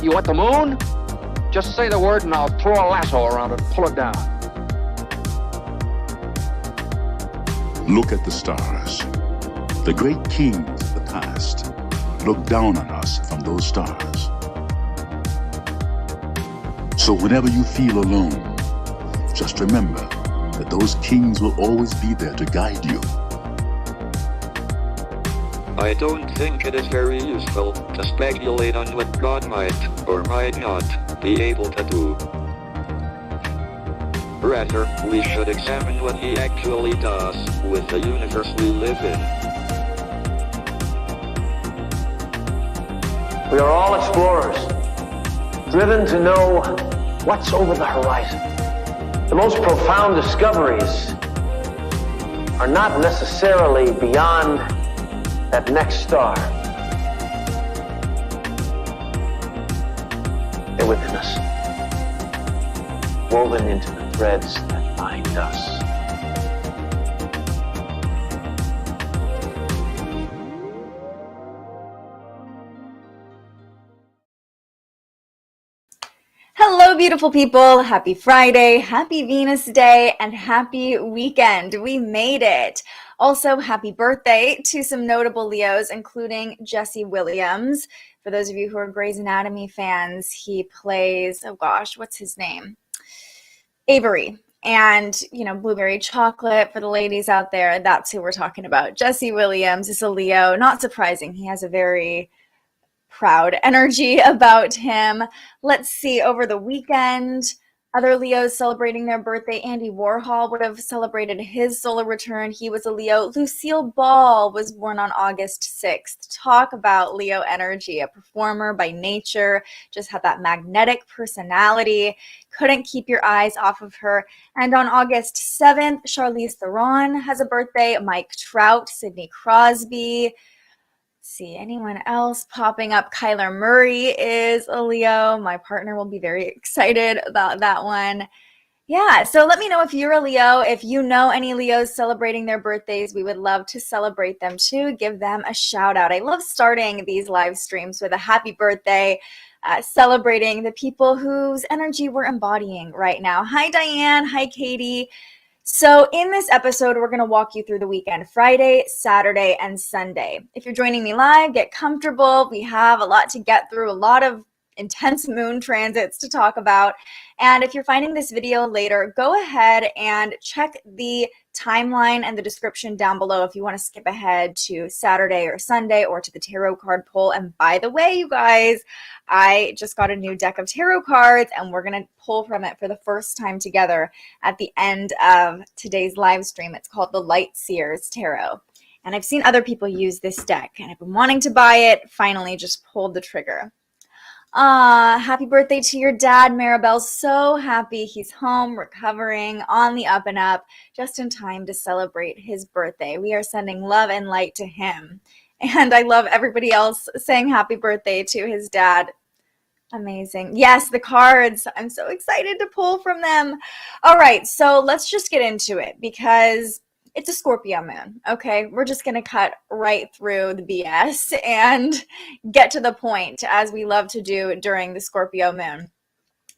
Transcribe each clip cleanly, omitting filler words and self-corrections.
You want the moon? Just say the word and I'll throw a lasso around it and pull it down. Look at the stars. The great kings of the past look down on us from those stars. So whenever you feel alone, just remember that those kings will always be there to guide you. I don't think it is very useful to speculate on what God might or might not be able to do. Rather, we should examine what He actually does with the universe we live in. We are all explorers, driven to know what's over the horizon. The most profound discoveries are not necessarily beyond that next star. They're within us, woven into the threads that bind us. Hello, beautiful people. Happy Friday, happy Venus Day, and happy weekend. We made it. Also, happy birthday to some notable Leos, including Jesse Williams. For those of you who are Grey's Anatomy fans, he plays, oh gosh, what's his name? Avery. And, blueberry chocolate for the ladies out there. That's who we're talking about. Jesse Williams is a Leo. Not surprising. He has a very proud energy about him. Let's see, over the weekend, other Leos celebrating their birthday. Andy Warhol would have celebrated his solar return. He was a Leo. Lucille Ball was born on August 6th. Talk about Leo energy, a performer by nature, just had that magnetic personality. Couldn't keep your eyes off of her. And on August 7th, Charlize Theron has a birthday. Mike Trout, Sidney Crosby. See anyone else popping up? Kyler Murray is a Leo. My partner will be very excited about that one. Yeah, so let me know if you're a Leo. If you know any Leos celebrating their birthdays, we would love to celebrate them too. Give them a shout out. I love starting these live streams with a happy birthday, celebrating the people whose energy we're embodying right now. Hi, Diane. Hi, Katie. So in this episode, we're going to walk you through the weekend, Friday, Saturday, and Sunday. If you're joining me live, get comfortable. We have a lot to get through, a lot of intense moon transits to talk about. And if you're finding this video later, go ahead and check the timeline and the description down below if you want to skip ahead to Saturday or Sunday or to the tarot card pull. And by the way, you guys, I just got a new deck of tarot cards and we're going to pull from it for the first time together at the end of today's live stream. It's called the Light Seers Tarot. And I've seen other people use this deck and I've been wanting to buy it. Finally, just pulled the trigger. Happy birthday to your dad, Maribel. So happy he's home, recovering, on the up and up, just in time to celebrate his birthday. We are sending love and light to him. And I love everybody else saying happy birthday to his dad. Amazing. Yes, the cards. I'm so excited to pull from them. All right, so let's just get into it because it's a Scorpio moon, okay? We're just going to cut right through the BS and get to the point, as we love to do during the Scorpio moon.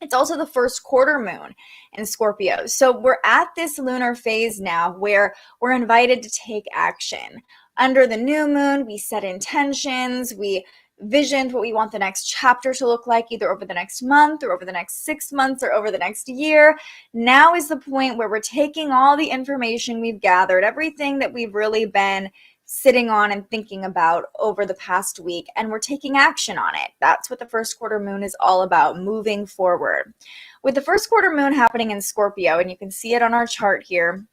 It's also the first quarter moon in Scorpio. So we're at this lunar phase now where we're invited to take action. Under the new moon, we set intentions, we visioned what we want the next chapter to look like, either over the next month or over the next 6 months or over the next year. Now is the point where we're taking all the information we've gathered, everything that we've really been sitting on and thinking about over the past week, and we're taking action on it. That's what the first quarter moon is all about, moving forward. With the first quarter moon happening in Scorpio, and you can see it on our chart here,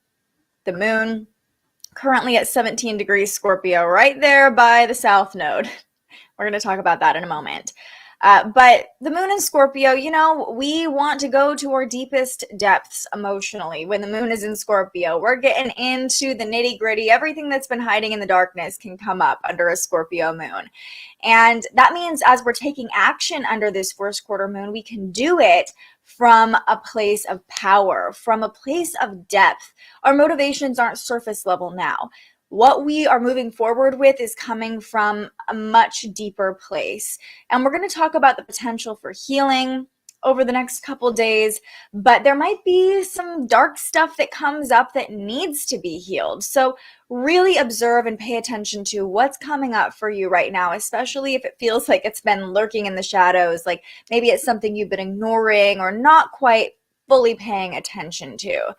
the moon currently at 17 degrees Scorpio, right there by the south node. We're going to talk about that in a moment. But the moon in Scorpio, we want to go to our deepest depths emotionally. When the moon is in Scorpio, we're getting into the nitty gritty. Everything that's been hiding in the darkness can come up under a Scorpio moon. And that means as we're taking action under this first quarter moon, we can do it from a place of power, from a place of depth. Our motivations aren't surface level now. what we are moving forward with is coming from a much deeper place. And we're going to talk about the potential for healing over the next couple days, but there might be some dark stuff that comes up that needs to be healed. So really observe and pay attention to what's coming up for you right now, especially if it feels like it's been lurking in the shadows, like maybe it's something you've been ignoring or not quite fully paying attention to.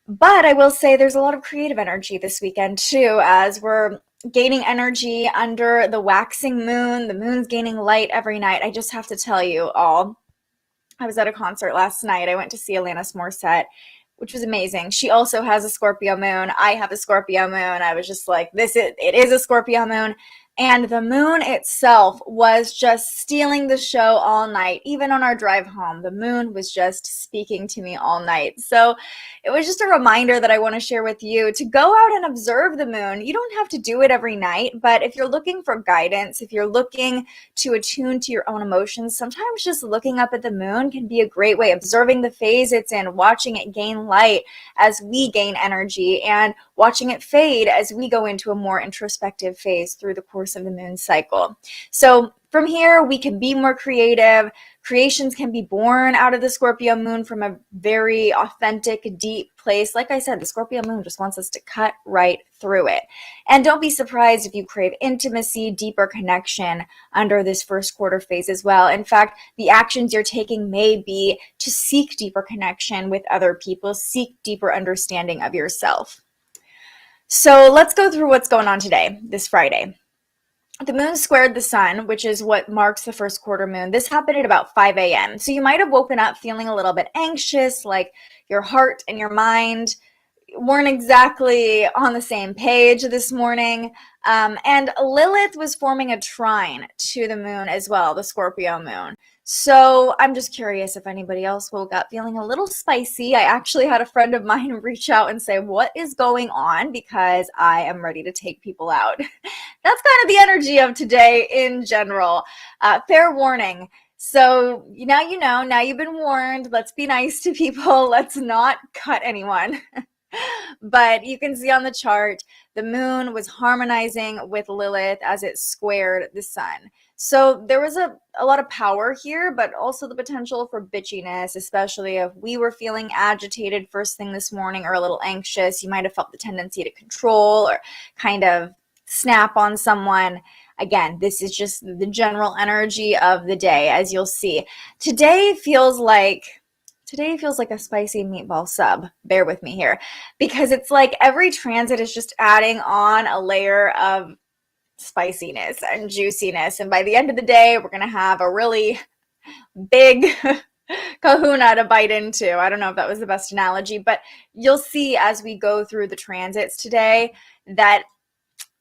But I will say there's a lot of creative energy this weekend too, as we're gaining energy under the waxing moon. The moon's gaining light every night. I just have to tell you all, I was at a concert last night. I went to see Alanis Morissette, which was amazing. She also has a Scorpio moon. I have a Scorpio moon. I was just like, it is a Scorpio moon. And the moon itself was just stealing the show all night. Even on our drive home, the moon was just speaking to me all night. So it was just a reminder that I want to share with you to go out and observe the moon. You don't have to do it every night, but if you're looking for guidance, if you're looking to attune to your own emotions, sometimes just looking up at the moon can be a great way, observing the phase it's in, watching it gain light as we gain energy, and watching it fade as we go into a more introspective phase through the course of the moon cycle. So from here, we can be more creative. Creations can be born out of the Scorpio moon from a very authentic, deep place. Like I said, the Scorpio moon just wants us to cut right through it. And don't be surprised if you crave intimacy, deeper connection under this first quarter phase as well. In fact, the actions you're taking may be to seek deeper connection with other people, seek deeper understanding of yourself. So let's go through what's going on today, this Friday. The moon squared the sun, which is what marks the first quarter moon. This happened at about 5 a.m. So you might have woken up feeling a little bit anxious, like your heart and your mind weren't exactly on the same page this morning. And Lilith was forming a trine to the moon as well, the Scorpio moon. So I'm just curious if anybody else woke up feeling a little spicy. I actually had a friend of mine reach out and say, what is going on? Because I am ready to take people out. That's kind of the energy of today in general. Fair warning. So now you know, now you've been warned. Let's be nice to people. Let's not cut anyone. But you can see on the chart, the moon was harmonizing with Lilith as it squared the sun. So there was a lot of power here, but also the potential for bitchiness, especially if we were feeling agitated first thing this morning or a little anxious. You might have felt the tendency to control or kind of snap on someone. Again, this is just the general energy of the day, as you'll see. Today feels like a spicy meatball sub. Bear with me here, because it's like every transit is just adding on a layer of spiciness and juiciness. And by the end of the day, we're going to have a really big kahuna to bite into. I don't know if that was the best analogy, but you'll see as we go through the transits today that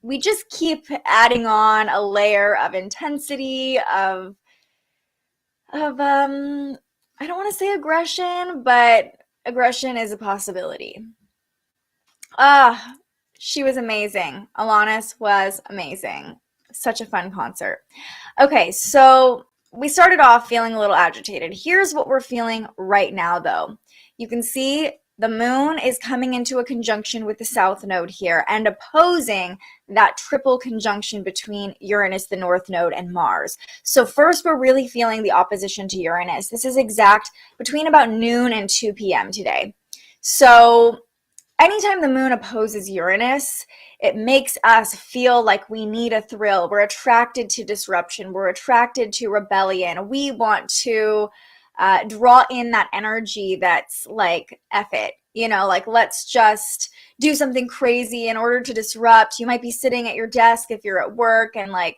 we just keep adding on a layer of intensity, of I don't want to say aggression, but aggression is a possibility. She was amazing. Alanis was amazing. Such a fun concert. Okay, so we started off feeling a little agitated. Here's what we're feeling right now, though. You can see the moon is coming into a conjunction with the south node here and opposing that triple conjunction between Uranus, the north node, and Mars. So first, we're really feeling the opposition to Uranus. This is exact between about noon and 2 p.m. today. So anytime the moon opposes Uranus, it makes us feel like we need a thrill. We're attracted to disruption. We're attracted to rebellion. We want to draw in that energy that's like, F it, like let's just do something crazy in order to disrupt. You might be sitting at your desk if you're at work and like,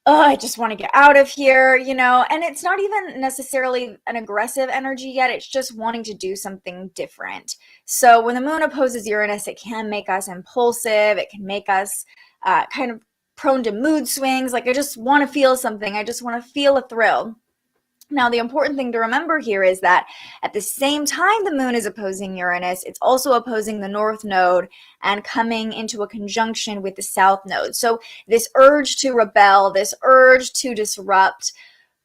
oh, I just want to get out of here, and it's not even necessarily an aggressive energy yet. It's just wanting to do something different. So when the moon opposes Uranus, it can make us impulsive. It can make us kind of prone to mood swings. Like, I just want to feel something. I just want to feel a thrill. Now, the important thing to remember here is that at the same time the moon is opposing Uranus, it's also opposing the north node and coming into a conjunction with the south node. So this urge to rebel, this urge to disrupt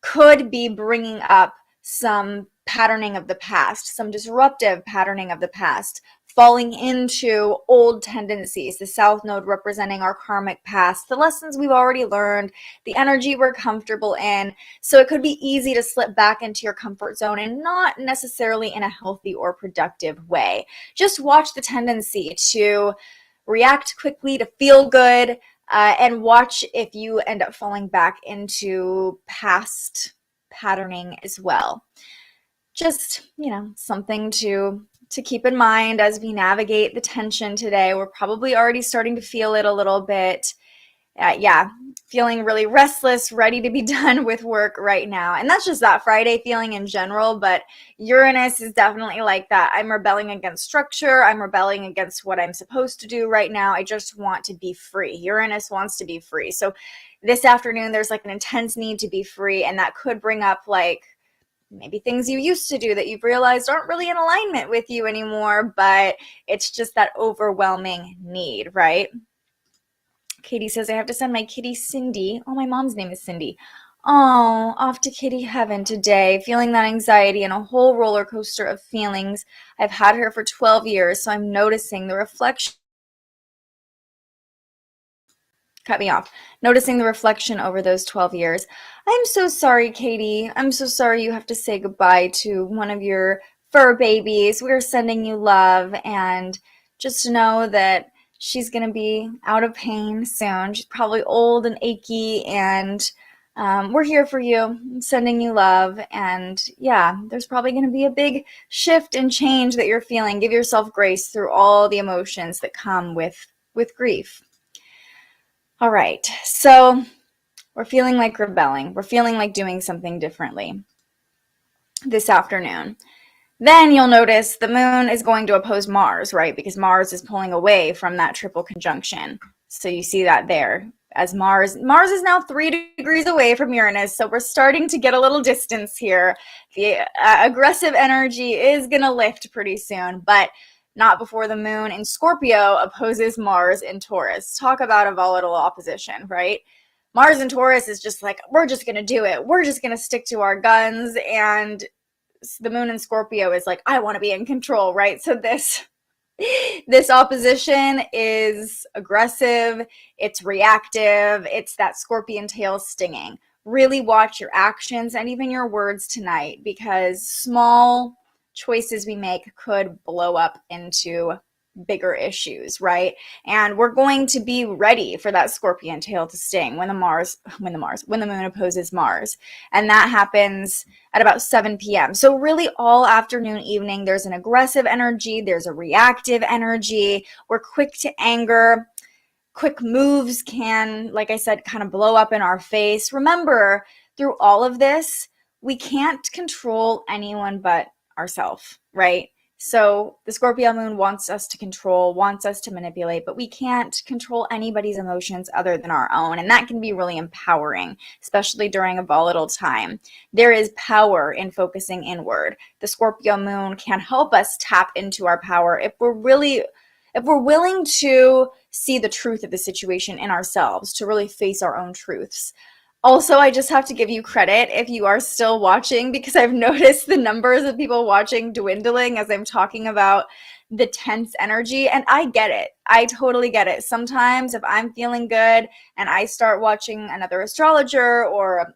could be bringing up some patterning of the past, some disruptive patterning of the past, falling into old tendencies, the South Node representing our karmic past, the lessons we've already learned, the energy we're comfortable in. So it could be easy to slip back into your comfort zone and not necessarily in a healthy or productive way. Just watch the tendency to react quickly, to feel good, and watch if you end up falling back into past patterning as well. Just, something to keep in mind as we navigate the tension today. We're probably already starting to feel it a little bit. Feeling really restless, ready to be done with work right now. And that's just that Friday feeling in general, but Uranus is definitely like that. I'm rebelling against structure. I'm rebelling against what I'm supposed to do right now. I just want to be free. Uranus wants to be free. So this afternoon, there's like an intense need to be free, and that could bring up like maybe things you used to do that you've realized aren't really in alignment with you anymore, but it's just that overwhelming need, right? Katie says, I have to send my kitty Cindy. Oh, my mom's name is Cindy. Oh, off to kitty heaven today, feeling that anxiety and a whole roller coaster of feelings. I've had her for 12 years, so I'm noticing the reflection. Cut me off. Noticing the reflection over those 12 years. I'm so sorry, Katie. I'm so sorry you have to say goodbye to one of your fur babies. We're sending you love, and just know that she's going to be out of pain soon. She's probably old and achy, and we're here for you. I'm sending you love. And yeah, there's probably going to be a big shift and change that you're feeling. Give yourself grace through all the emotions that come with grief. All right, so we're feeling like rebelling. We're feeling like doing something differently this afternoon. Then you'll notice the moon is going to oppose Mars, right? Because Mars is pulling away from that triple conjunction. So you see that there as Mars is now 3 degrees away from Uranus. So we're starting to get a little distance here. The aggressive energy is going to lift pretty soon, but not before the moon in Scorpio opposes Mars in Taurus. Talk about a volatile opposition, right? Mars in Taurus is just like, we're just going to do it. We're just going to stick to our guns. And the moon in Scorpio is like, I want to be in control, right? So this opposition is aggressive. It's reactive. It's that scorpion tail stinging. Really watch your actions and even your words tonight, because small choices we make could blow up into bigger issues, right? And we're going to be ready for that scorpion tail to sting when the moon opposes Mars. And that happens at about 7 p.m. So really all afternoon, evening, there's an aggressive energy, there's a reactive energy. We're quick to anger. Quick moves can, like I said, kind of blow up in our face. Remember, through all of this, we can't control anyone but ourselves, right? So the Scorpio moon wants us to control, wants us to manipulate, but we can't control anybody's emotions other than our own. And that can be really empowering, especially during a volatile time. There is power in focusing inward. The Scorpio moon can help us tap into our power if we're willing to see the truth of the situation in ourselves, to really face our own truths. Also, I just have to give you credit if you are still watching, because I've noticed the numbers of people watching dwindling as I'm talking about the tense energy, and I get it. I totally get it. Sometimes if I'm feeling good and I start watching another astrologer or,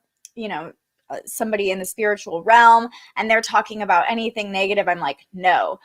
somebody in the spiritual realm and they're talking about anything negative, I'm like, no.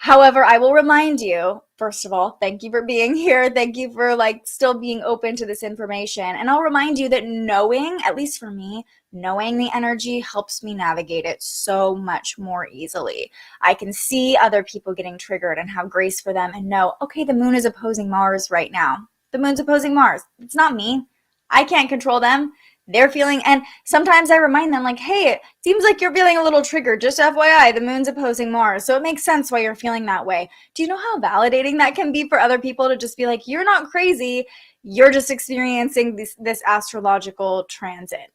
However, I will remind you, first of all, thank you for being here. Thank you for still being open to this information. And I'll remind you that knowing, at least for me, knowing the energy helps me navigate it so much more easily. I can see other people getting triggered and have grace for them and know, okay, the moon is opposing Mars right now. The moon's opposing Mars. It's not me. I can't control them. They're feeling, and sometimes I remind them hey, it seems like you're feeling a little triggered. Just FYI, the moon's opposing Mars. So it makes sense why you're feeling that way. Do you know how validating that can be for other people to just be like, you're not crazy. You're just experiencing this astrological transit.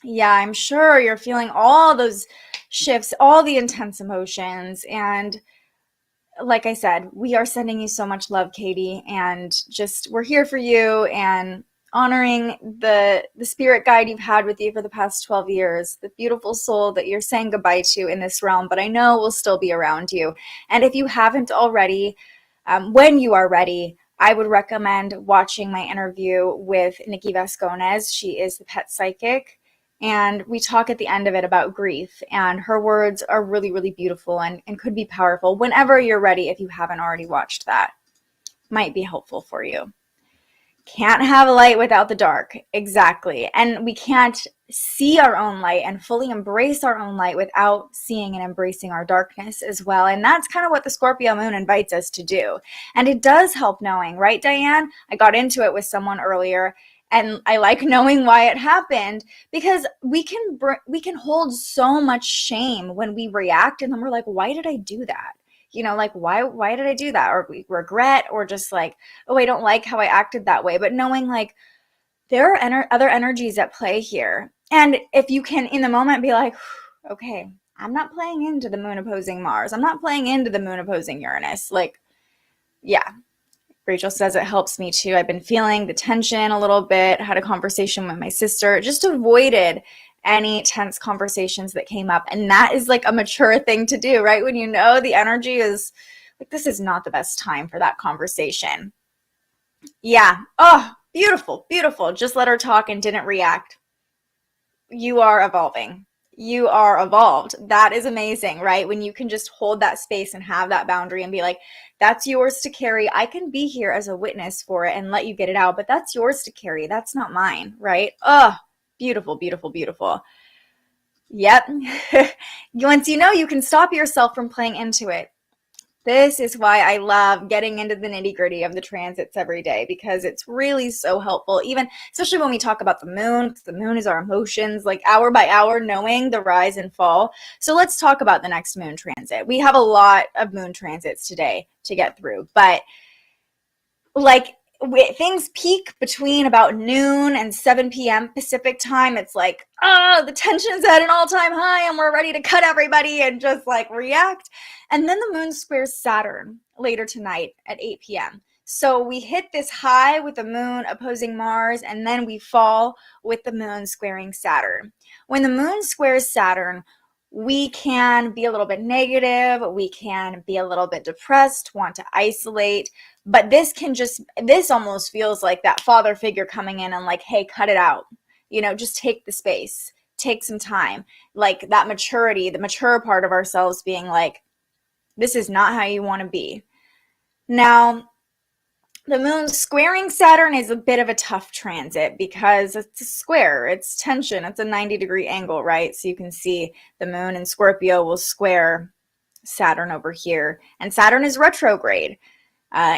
Yeah, I'm sure you're feeling all those shifts, all the intense emotions. And like I said, we are sending you so much love, Katie, and just we're here for you. And honoring the spirit guide you've had with you for the past 12 years, the beautiful soul that you're saying goodbye to in this realm, but I know will still be around you. And if you haven't already, when you are ready, I would recommend watching my interview with Nikki Vasconez. She is the pet psychic, and we talk at the end of it about grief, and her words are really, really beautiful and could be powerful. Whenever you're ready, if you haven't already watched that, might be helpful for you. Can't have a light without the dark. Exactly. And we can't see our own light and fully embrace our own light without seeing and embracing our darkness as well. And that's kind of what the Scorpio moon invites us to do. And it does help knowing, right, Diane? I got into it with someone earlier, and I like knowing why it happened, because we can hold so much shame when we react, and then we're like, why did I do that? You know, like, why did I do that? Or we regret, or just like, oh, I don't like how I acted that way. But knowing like there are other energies at play here. And if you can in the moment be like, okay, I'm not playing into the moon opposing Mars. I'm not playing into the moon opposing Uranus. Like, yeah. Rachel says it helps me too. I've been feeling the tension a little bit, had a conversation with my sister, just avoided any tense conversations that came up. And that is like a mature thing to do, right? When you know the energy is like, this is not the best time for that conversation. Yeah. Oh, beautiful, beautiful. Just let her talk and didn't react. You are evolving. You are evolved. That is amazing, right? When you can just hold that space and have that boundary and be like, that's yours to carry. I can be here as a witness for it and let you get it out, but that's yours to carry. That's not mine, right? Oh, beautiful, beautiful, beautiful. Yep. Once you know, you can stop yourself from playing into it. This is why I love getting into the nitty-gritty of the transits every day, because it's really so helpful, even especially when we talk about the moon, because the moon is our emotions, like hour by hour, knowing the rise and fall. So let's talk about the next moon transit. We have a lot of moon transits today to get through, but like things peak between about noon and 7 p.m. Pacific time. It's like, the tension's at an all-time high and we're ready to cut everybody and just like react. And then the moon squares Saturn later tonight at 8 p.m. So we hit this high with the moon opposing Mars, and then we fall with the moon squaring Saturn. When the moon squares Saturn, we can be a little bit negative, we can be a little bit depressed, want to isolate, but this almost feels like that father figure coming in and like, hey, cut it out. You know, just take the space, take some time. Like that maturity, the mature part of ourselves being like, this is not how you want to be. Now, the moon squaring Saturn is a bit of a tough transit because it's a square, it's tension, it's a 90-degree angle, right? So you can see the moon in Scorpio will square Saturn over here, and Saturn is retrograde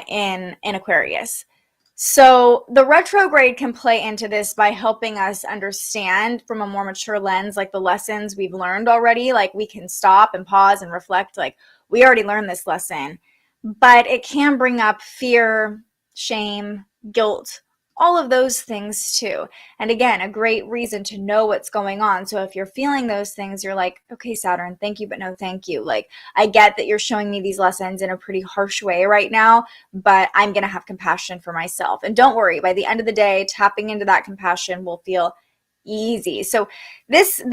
in Aquarius. So the retrograde can play into this by helping us understand from a more mature lens, like the lessons we've learned already. Like we can stop and pause and reflect, like we already learned this lesson, but it can bring up fear, shame, guilt, all of those things too. And again, a great reason to know what's going on. So if you're feeling those things, you're like, okay, Saturn, thank you, but no thank you. Like, I get that you're showing me these lessons in a pretty harsh way right now, but I'm going to have compassion for myself. And don't worry, by the end of the day, tapping into that compassion will feel easy. So this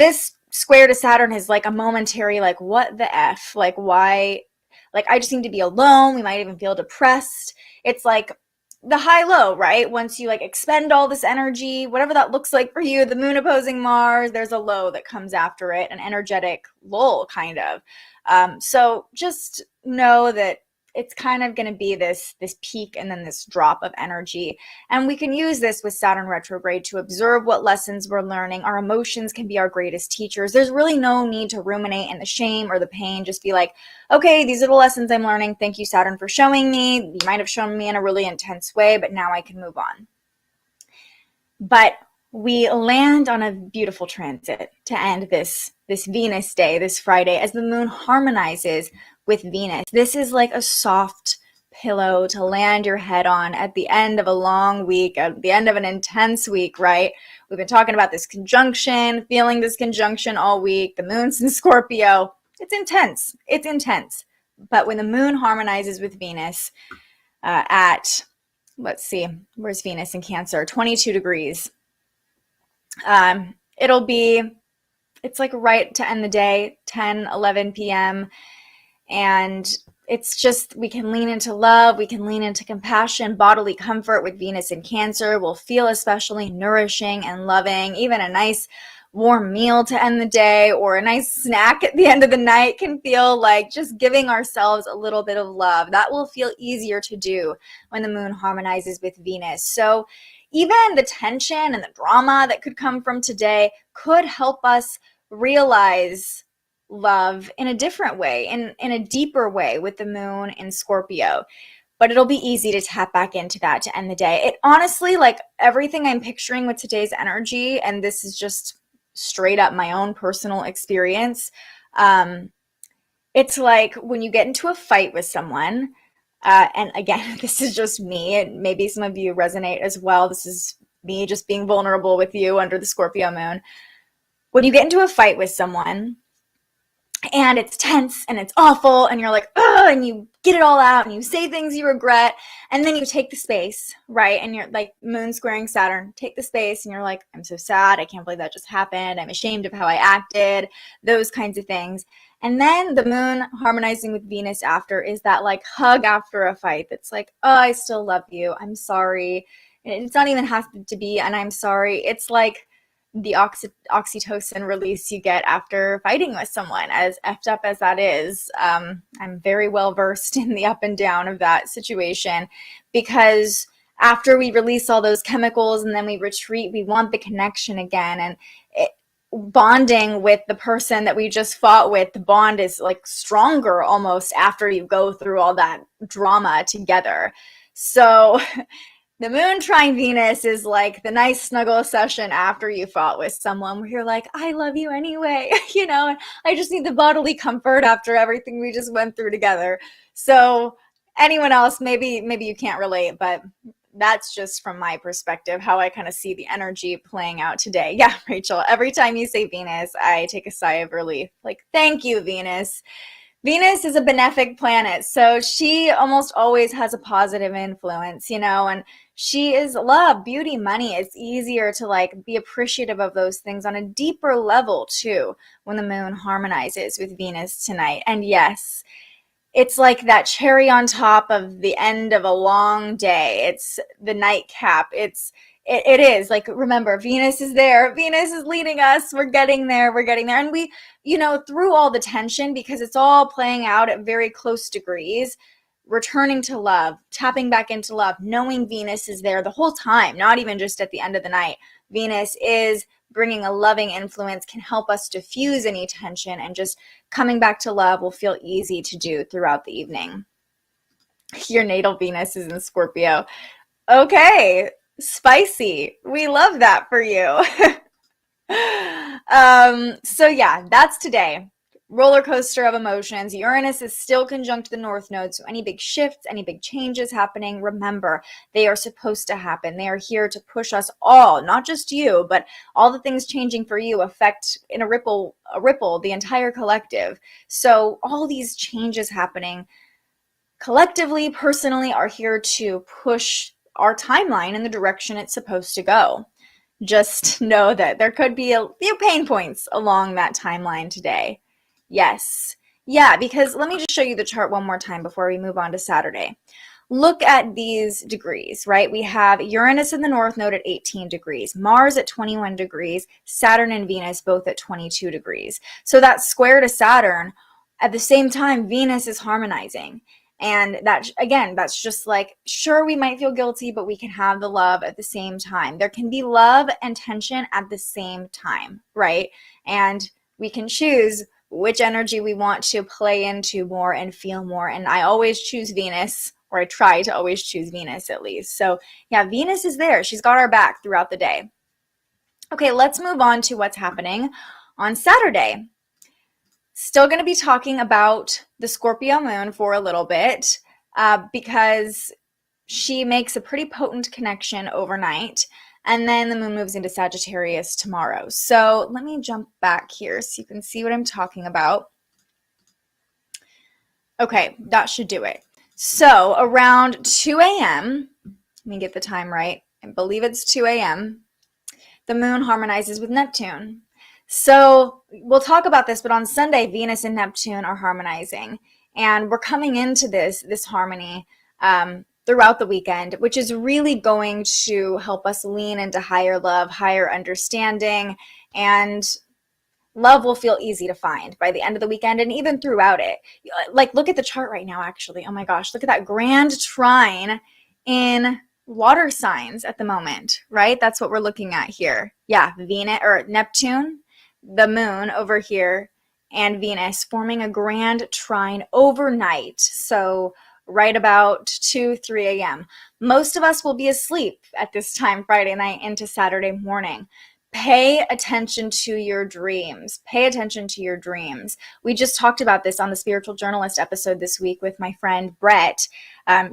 square to Saturn is like a momentary, like, what the F? Like, why? Like, I just need to be alone. We might even feel depressed. It's like the high-low, right? Once you like expend all this energy, whatever that looks like for you, the moon opposing Mars, there's a low that comes after it, an energetic lull kind of. So just know that it's kind of going to be this peak and then this drop of energy. And we can use this with Saturn retrograde to observe what lessons we're learning. Our emotions can be our greatest teachers. There's really no need to ruminate in the shame or the pain. Just be like, okay, these are the lessons I'm learning. Thank you, Saturn, for showing me. You might have shown me in a really intense way, but now I can move on. But we land on a beautiful transit to end this Venus day, this Friday, as the moon harmonizes with Venus. This is like a soft pillow to land your head on at the end of a long week, at the end of an intense week, right? We've been talking about this conjunction, feeling this conjunction all week. The moon's in Scorpio. It's intense. It's intense. But when the moon harmonizes with Venus at let's see, where's Venus in Cancer? 22 degrees. It's like right to end the day, 10, 11 p.m. And it's just, we can lean into love, we can lean into compassion, bodily comfort with Venus in Cancer will feel especially nourishing and loving. Even a nice warm meal to end the day or a nice snack at the end of the night can feel like just giving ourselves a little bit of love. That will feel easier to do when the moon harmonizes with Venus. So even the tension and the drama that could come from today could help us realize love in a different way, in a deeper way with the moon in Scorpio. But it'll be easy to tap back into that to end the day. It honestly, like everything I'm picturing with today's energy, and this is just straight up my own personal experience, it's like when you get into a fight with someone, and again, this is just me, and maybe some of you resonate as well. This is me just being vulnerable with you under the Scorpio moon. When you get into a fight with someone, and it's tense and it's awful and you're like, ugh, and you get it all out and you say things you regret, and then you take the space, right? And you're like moon squaring Saturn, take the space and you're like, I'm so sad. I can't believe that just happened. I'm ashamed of how I acted, those kinds of things. And then the moon harmonizing with Venus after is that like hug after a fight that's like, oh, I still love you. I'm sorry. It's not even has to be, and I'm sorry. It's like the oxytocin release you get after fighting with someone, as effed up as that is. I'm very well versed in the up and down of that situation, because after we release all those chemicals and then we retreat, we want the connection again. And bonding with the person that we just fought with, the bond is like stronger almost after you go through all that drama together. So the moon trine Venus is like the nice snuggle session after you fought with someone where you're like, I love you anyway, I just need the bodily comfort after everything we just went through together. So anyone else, maybe you can't relate, but that's just from my perspective, how I kind of see the energy playing out today. Yeah, Rachel, every time you say Venus, I take a sigh of relief. Like, thank you, Venus. Venus is a benefic planet, so she almost always has a positive influence, and she is love, beauty, money. It's easier to like be appreciative of those things on a deeper level too when the moon harmonizes with Venus tonight. And yes, it's like that cherry on top of the end of a long day. It's the nightcap. It is like, remember, Venus is there. Venus is leading us. We're getting there. And we, through all the tension, because it's all playing out at very close degrees, returning to love, tapping back into love, knowing Venus is there the whole time, not even just at the end of the night. Venus is bringing a loving influence, can help us diffuse any tension, and just coming back to love will feel easy to do throughout the evening. Your natal Venus is in Scorpio. Okay, spicy. We love that for you. So yeah, that's today. Roller coaster of emotions. Uranus is still conjunct the North Node, so any big shifts, any big changes happening, remember, they are supposed to happen. They are here to push us all, not just you, but all the things changing for you affect in a ripple the entire collective. So all these changes happening collectively, personally, are here to push our timeline in the direction it's supposed to go. Just know that there could be a few pain points along that timeline today. Yes. Yeah, because let me just show you the chart one more time before we move on to Saturday. Look at these degrees, right? We have Uranus in the North Node at 18 degrees, Mars at 21 degrees, Saturn and Venus both at 22 degrees. So that square to Saturn, at the same time, Venus is harmonizing. And that, again, that's just like, sure, we might feel guilty, but we can have the love at the same time. There can be love and tension at the same time, right? And we can choose which energy we want to play into more and feel more. And I always choose Venus, or I try to always choose Venus at least. So yeah, Venus is there. She's got our back throughout the day. Okay, let's move on to what's happening on Saturday. Still going to be talking about the Scorpio moon for a little bit because she makes a pretty potent connection overnight. And then the moon moves into Sagittarius tomorrow. So let me jump back here so you can see what I'm talking about. Okay, that should do it. So around 2 a.m., me get the time right. I believe it's 2 a.m. The moon harmonizes with Neptune. So we'll talk about this, but on Sunday, Venus and Neptune are harmonizing. And we're coming into this harmony throughout the weekend, which is really going to help us lean into higher love, higher understanding, and love will feel easy to find by the end of the weekend and even throughout it. Like, look at the chart right now, actually. Oh my gosh, look at that grand trine in water signs at the moment, right? That's what we're looking at here. Yeah, Venus or Neptune, the moon over here, and Venus forming a grand trine overnight. So right about 2, 3 a.m. Most of us will be asleep at this time Friday night into Saturday morning. Pay attention to your dreams. Pay attention to your dreams. We just talked about this on the Spiritual Journalist episode this week with my friend Brett,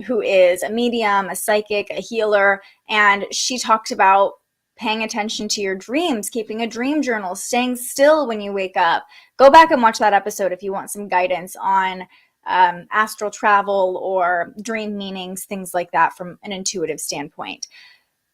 who is a medium, a psychic, a healer, and she talked about paying attention to your dreams, keeping a dream journal, staying still when you wake up. Go back and watch that episode if you want some guidance on astral travel or dream meanings, things like that from an intuitive standpoint.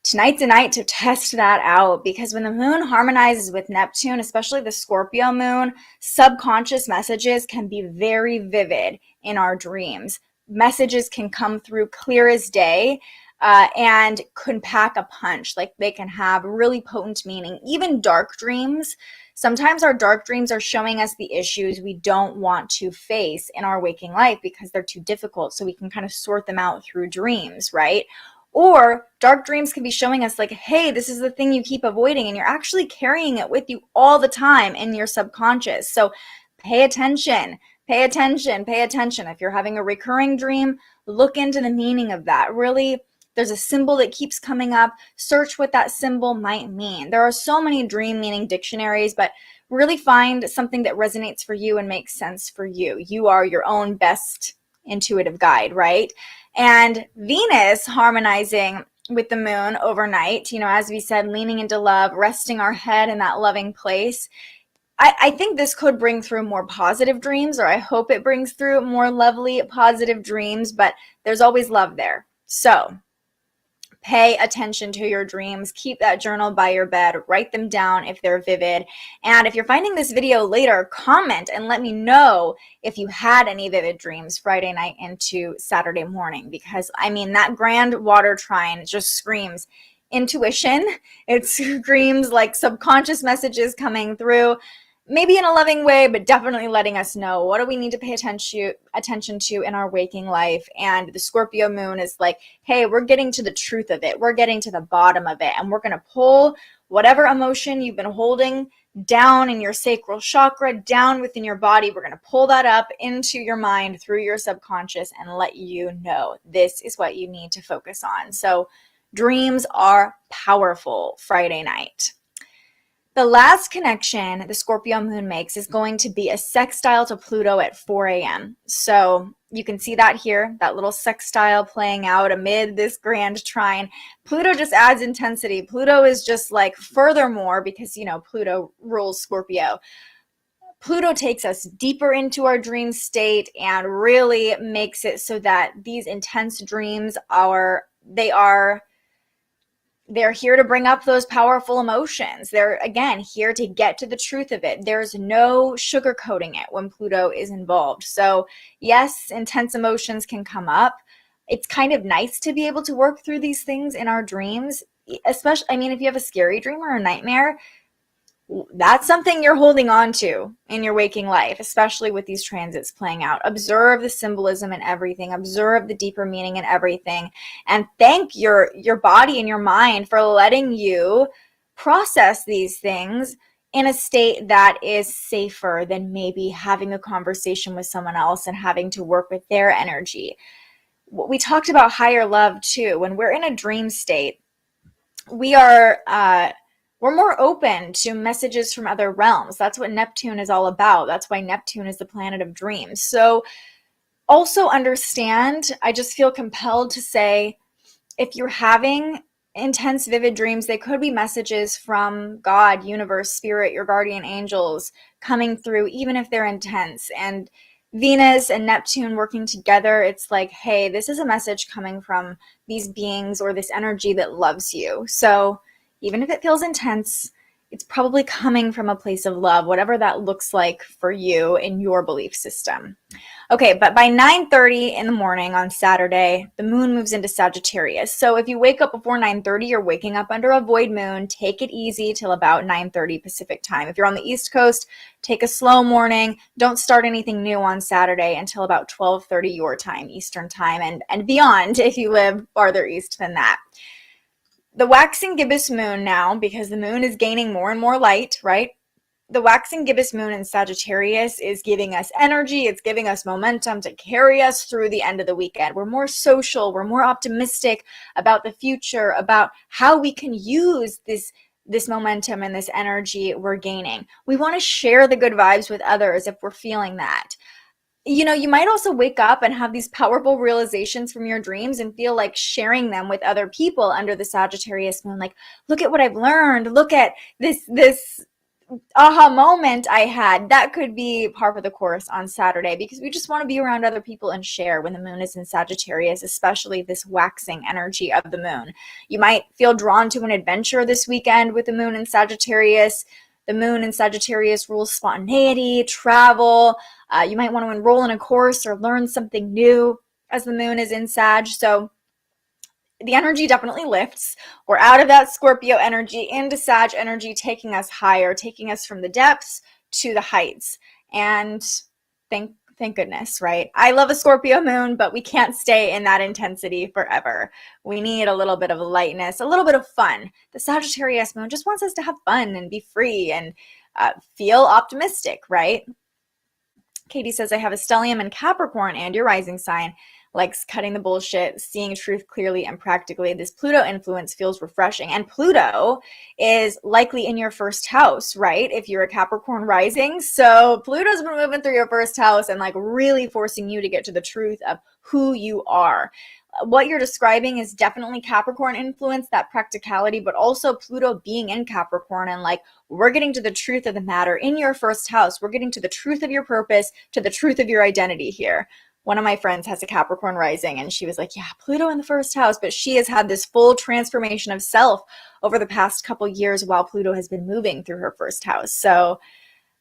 Tonight's a night to test that out, because when the moon harmonizes with Neptune, especially the Scorpio moon, subconscious messages can be very vivid in our dreams. Messages can come through clear as day and can pack a punch. Like, they can have really potent meaning. Even dark dreams. Sometimes our dark dreams are showing us the issues we don't want to face in our waking life because they're too difficult. So we can kind of sort them out through dreams, right? Or dark dreams can be showing us like, hey, this is the thing you keep avoiding and you're actually carrying it with you all the time in your subconscious. So pay attention, pay attention, pay attention. If you're having a recurring dream, look into the meaning of that. Really, there's a symbol that keeps coming up. Search what that symbol might mean. There are so many dream meaning dictionaries, but really find something that resonates for you and makes sense for you. You are your own best intuitive guide, right? And Venus harmonizing with the moon overnight, as we said, leaning into love, resting our head in that loving place. I think this could bring through more positive dreams, or I hope it brings through more lovely, positive dreams, but there's always love there. So pay attention to your dreams. Keep that journal by your bed. Write them down if they're vivid. And if you're finding this video later, comment and let me know if you had any vivid dreams Friday night into Saturday morning, because that grand water trine just screams intuition. It screams like subconscious messages coming through. Maybe in a loving way, but definitely letting us know, what do we need to pay attention to in our waking life? And the Scorpio moon is like, hey, we're getting to the truth of it. We're getting to the bottom of it. And we're going to pull whatever emotion you've been holding down in your sacral chakra, down within your body. We're going to pull that up into your mind through your subconscious and let you know this is what you need to focus on. So dreams are powerful Friday night. The last connection the Scorpio moon makes is going to be a sextile to Pluto at 4 a.m. So you can see that here, that little sextile playing out amid this grand trine. Pluto just adds intensity. Pluto is just like, furthermore, because, Pluto rules Scorpio. Pluto takes us deeper into our dream state and really makes it so that these intense dreams they're here to bring up those powerful emotions. They're, again, here to get to the truth of it. There's no sugarcoating it when Pluto is involved. So yes, intense emotions can come up. It's kind of nice to be able to work through these things in our dreams, especially, if you have a scary dream or a nightmare, that's something you're holding on to in your waking life, especially with these transits playing out. Observe the symbolism in everything. Observe the deeper meaning in everything. And thank your body and your mind for letting you process these things in a state that is safer than maybe having a conversation with someone else and having to work with their energy. We talked about higher love too. When we're in a dream state, we're more open to messages from other realms. That's what Neptune is all about. That's why Neptune is the planet of dreams. So also understand, I just feel compelled to say, if you're having intense, vivid dreams, they could be messages from God, universe, spirit, your guardian angels coming through, even if they're intense. And Venus and Neptune working together, it's like, hey, this is a message coming from these beings or this energy that loves you. So even if it feels intense, it's probably coming from a place of love, whatever that looks like for you in your belief system. Okay, but by 9:30 in the morning on Saturday, the moon moves into Sagittarius. So if you wake up before 9:30, you're waking up under a void moon. Take it easy till about 9:30 Pacific time. If you're on the East Coast, take a slow morning. Don't start anything new on Saturday until about 12:30 your time, Eastern time, and beyond if you live farther east than that. The waxing gibbous moon now, because the moon is gaining more and more light, right? The waxing gibbous moon in Sagittarius is giving us energy. It's giving us momentum to carry us through the end of the weekend. We're more social. We're more optimistic about the future, about how we can use this momentum and this energy we're gaining. We want to share the good vibes with others if we're feeling that. You know, you might also wake up and have these powerful realizations from your dreams and feel like sharing them with other people under the Sagittarius moon. Like, look at what I've learned. Look at this aha moment I had. That could be par for the course on Saturday, because we just want to be around other people and share when the moon is in Sagittarius, especially this waxing energy of the moon. You might feel drawn to an adventure this weekend with the moon in Sagittarius. The moon in Sagittarius rules spontaneity, travel. You might want to enroll in a course or learn something new as the moon is in Sag. So the energy definitely lifts. We're out of that Scorpio energy into Sag energy, taking us higher, taking us from the depths to the heights. And thank goodness, right? I love a Scorpio moon, but we can't stay in that intensity forever. We need a little bit of lightness, a little bit of fun. The Sagittarius moon just wants us to have fun and be free and feel optimistic, right? Katie says, I have a stellium in Capricorn and your rising sign. Likes cutting the bullshit, seeing truth clearly and practically. This Pluto influence feels refreshing. And Pluto is likely in your first house, right? If you're a Capricorn rising. So Pluto's been moving through your first house and like really forcing you to get to the truth of who you are. What you're describing is definitely Capricorn influence, that practicality, but also Pluto being in Capricorn and like, we're getting to the truth of the matter in your first house. We're getting to the truth of your purpose, to the truth of your identity here. One of my friends has a Capricorn rising and she was like, yeah, Pluto in the first house, but she has had this full transformation of self over the past couple years while Pluto has been moving through her first house. So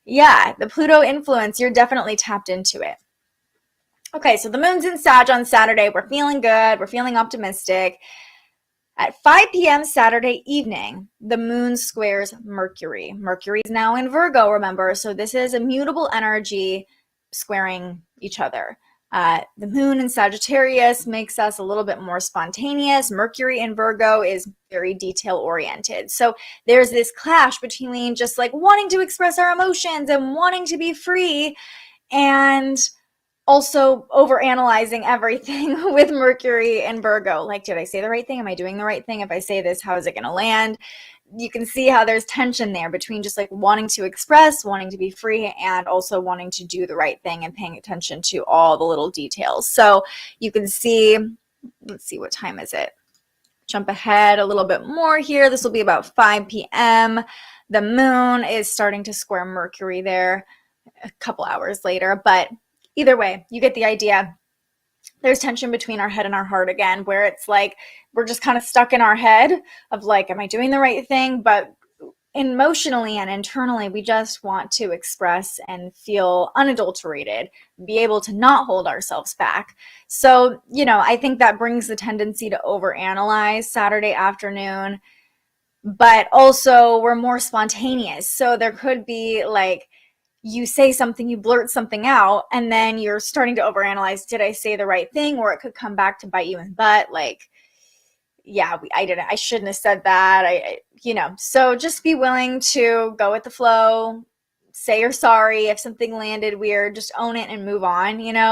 yeah, the Pluto influence, you're definitely tapped into it. Okay, so the moon's in Sag on Saturday. We're feeling good. We're feeling optimistic. At 5 p.m. Saturday evening, the moon squares Mercury. Mercury is now in Virgo, remember? So this is a mutable energy squaring each other. The moon in Sagittarius makes us a little bit more spontaneous. Mercury in Virgo is very detail oriented. So there's this clash between just like wanting to express our emotions and wanting to be free, and also overanalyzing everything with Mercury and Virgo. Like, did I say the right thing? Am I doing the right thing? If I say this, how is it going to land? You can see how there's tension there between just like wanting to express, wanting to be free, and also wanting to do the right thing and paying attention to all the little details. So you can see, let's see, what time is it? Jump ahead a little bit more here. This will be about 5 p.m. The moon is starting to square Mercury there a couple hours later, but either way, you get the idea. There's tension between our head and our heart again, where it's like we're just kind of stuck in our head of like, am I doing the right thing? But emotionally and internally, we just want to express and feel unadulterated, be able to not hold ourselves back. So, you know, I think that brings the tendency to overanalyze Saturday afternoon, but also we're more spontaneous. So there could be like, you say something, you blurt something out, and then you're starting to overanalyze, did I say the right thing? Or it could come back to bite you in the butt. Like, yeah, I shouldn't have said that. So just be willing to go with the flow, say you're sorry. If something landed weird, just own it and move on. It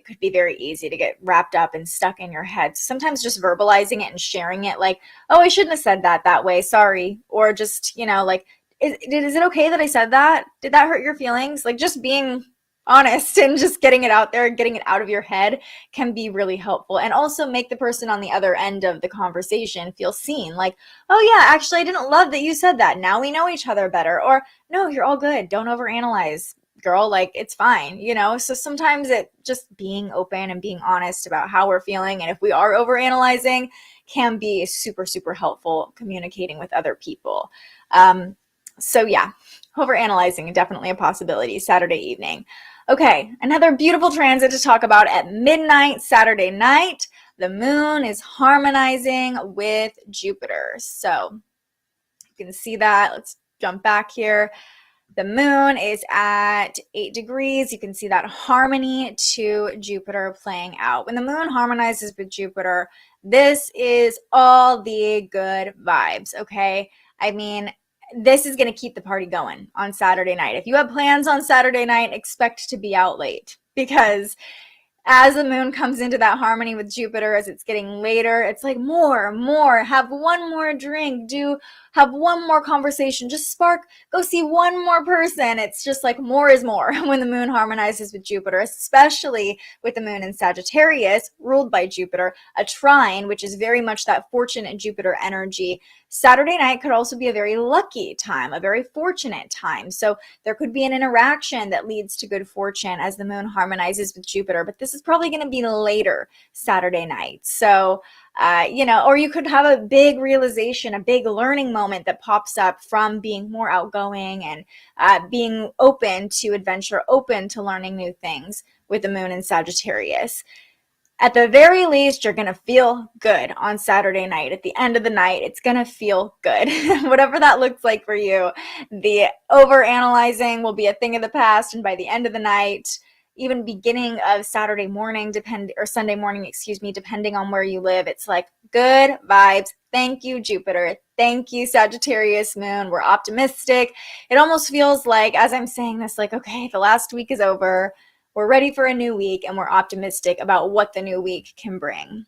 could be very easy to get wrapped up and stuck in your head. Sometimes just verbalizing it and sharing it, like, oh, I shouldn't have said that way. Sorry. Or just, like, is it okay that I said that? Did that hurt your feelings? Like, just being honest and just getting it out there, getting it out of your head can be really helpful, and also make the person on the other end of the conversation feel seen. Like, oh yeah, actually I didn't love that you said that. Now we know each other better. Or no, you're all good. Don't overanalyze. girl, like it's fine, you know? So sometimes it just being open and being honest about how we're feeling, and if we are overanalyzing, can be super, super helpful communicating with other people. So yeah, overanalyzing, definitely a possibility Saturday evening. Okay, another beautiful transit to talk about at midnight Saturday night. The moon is harmonizing with Jupiter. So you can see that. Let's jump back here. The moon is at 8 degrees. You can see that harmony to Jupiter playing out. When the moon harmonizes with Jupiter, this is all the good vibes, okay? I mean, this is going to keep the party going on Saturday night. If you have plans on Saturday night, expect to be out late, because as the moon comes into that harmony with Jupiter, as it's getting later, it's like more, have one more drink, have one more conversation, just spark, go see one more person. It's just like more is more when the moon harmonizes with Jupiter, especially with the moon in Sagittarius, ruled by Jupiter, a trine, which is very much that fortune and Jupiter energy. Saturday night could also be a very lucky time, a very fortunate time. So there could be an interaction that leads to good fortune as the moon harmonizes with Jupiter, but this is probably going to be later Saturday night. So, you know, or you could have a big realization, a big learning moment that pops up from being more outgoing and being open to adventure, open to learning new things with the moon in Sagittarius. At the very least, you're going to feel good on Saturday night. At the end of the night, it's going to feel good. Whatever that looks like for you, the overanalyzing will be a thing of the past. And by the end of the night, even beginning of Saturday morning, or Sunday morning, excuse me, depending on where you live, it's like good vibes. Thank you, Jupiter. Thank you, Sagittarius moon. We're optimistic. It almost feels like, as I'm saying this, like, okay, the last week is over. We're ready for a new week, and we're optimistic about what the new week can bring.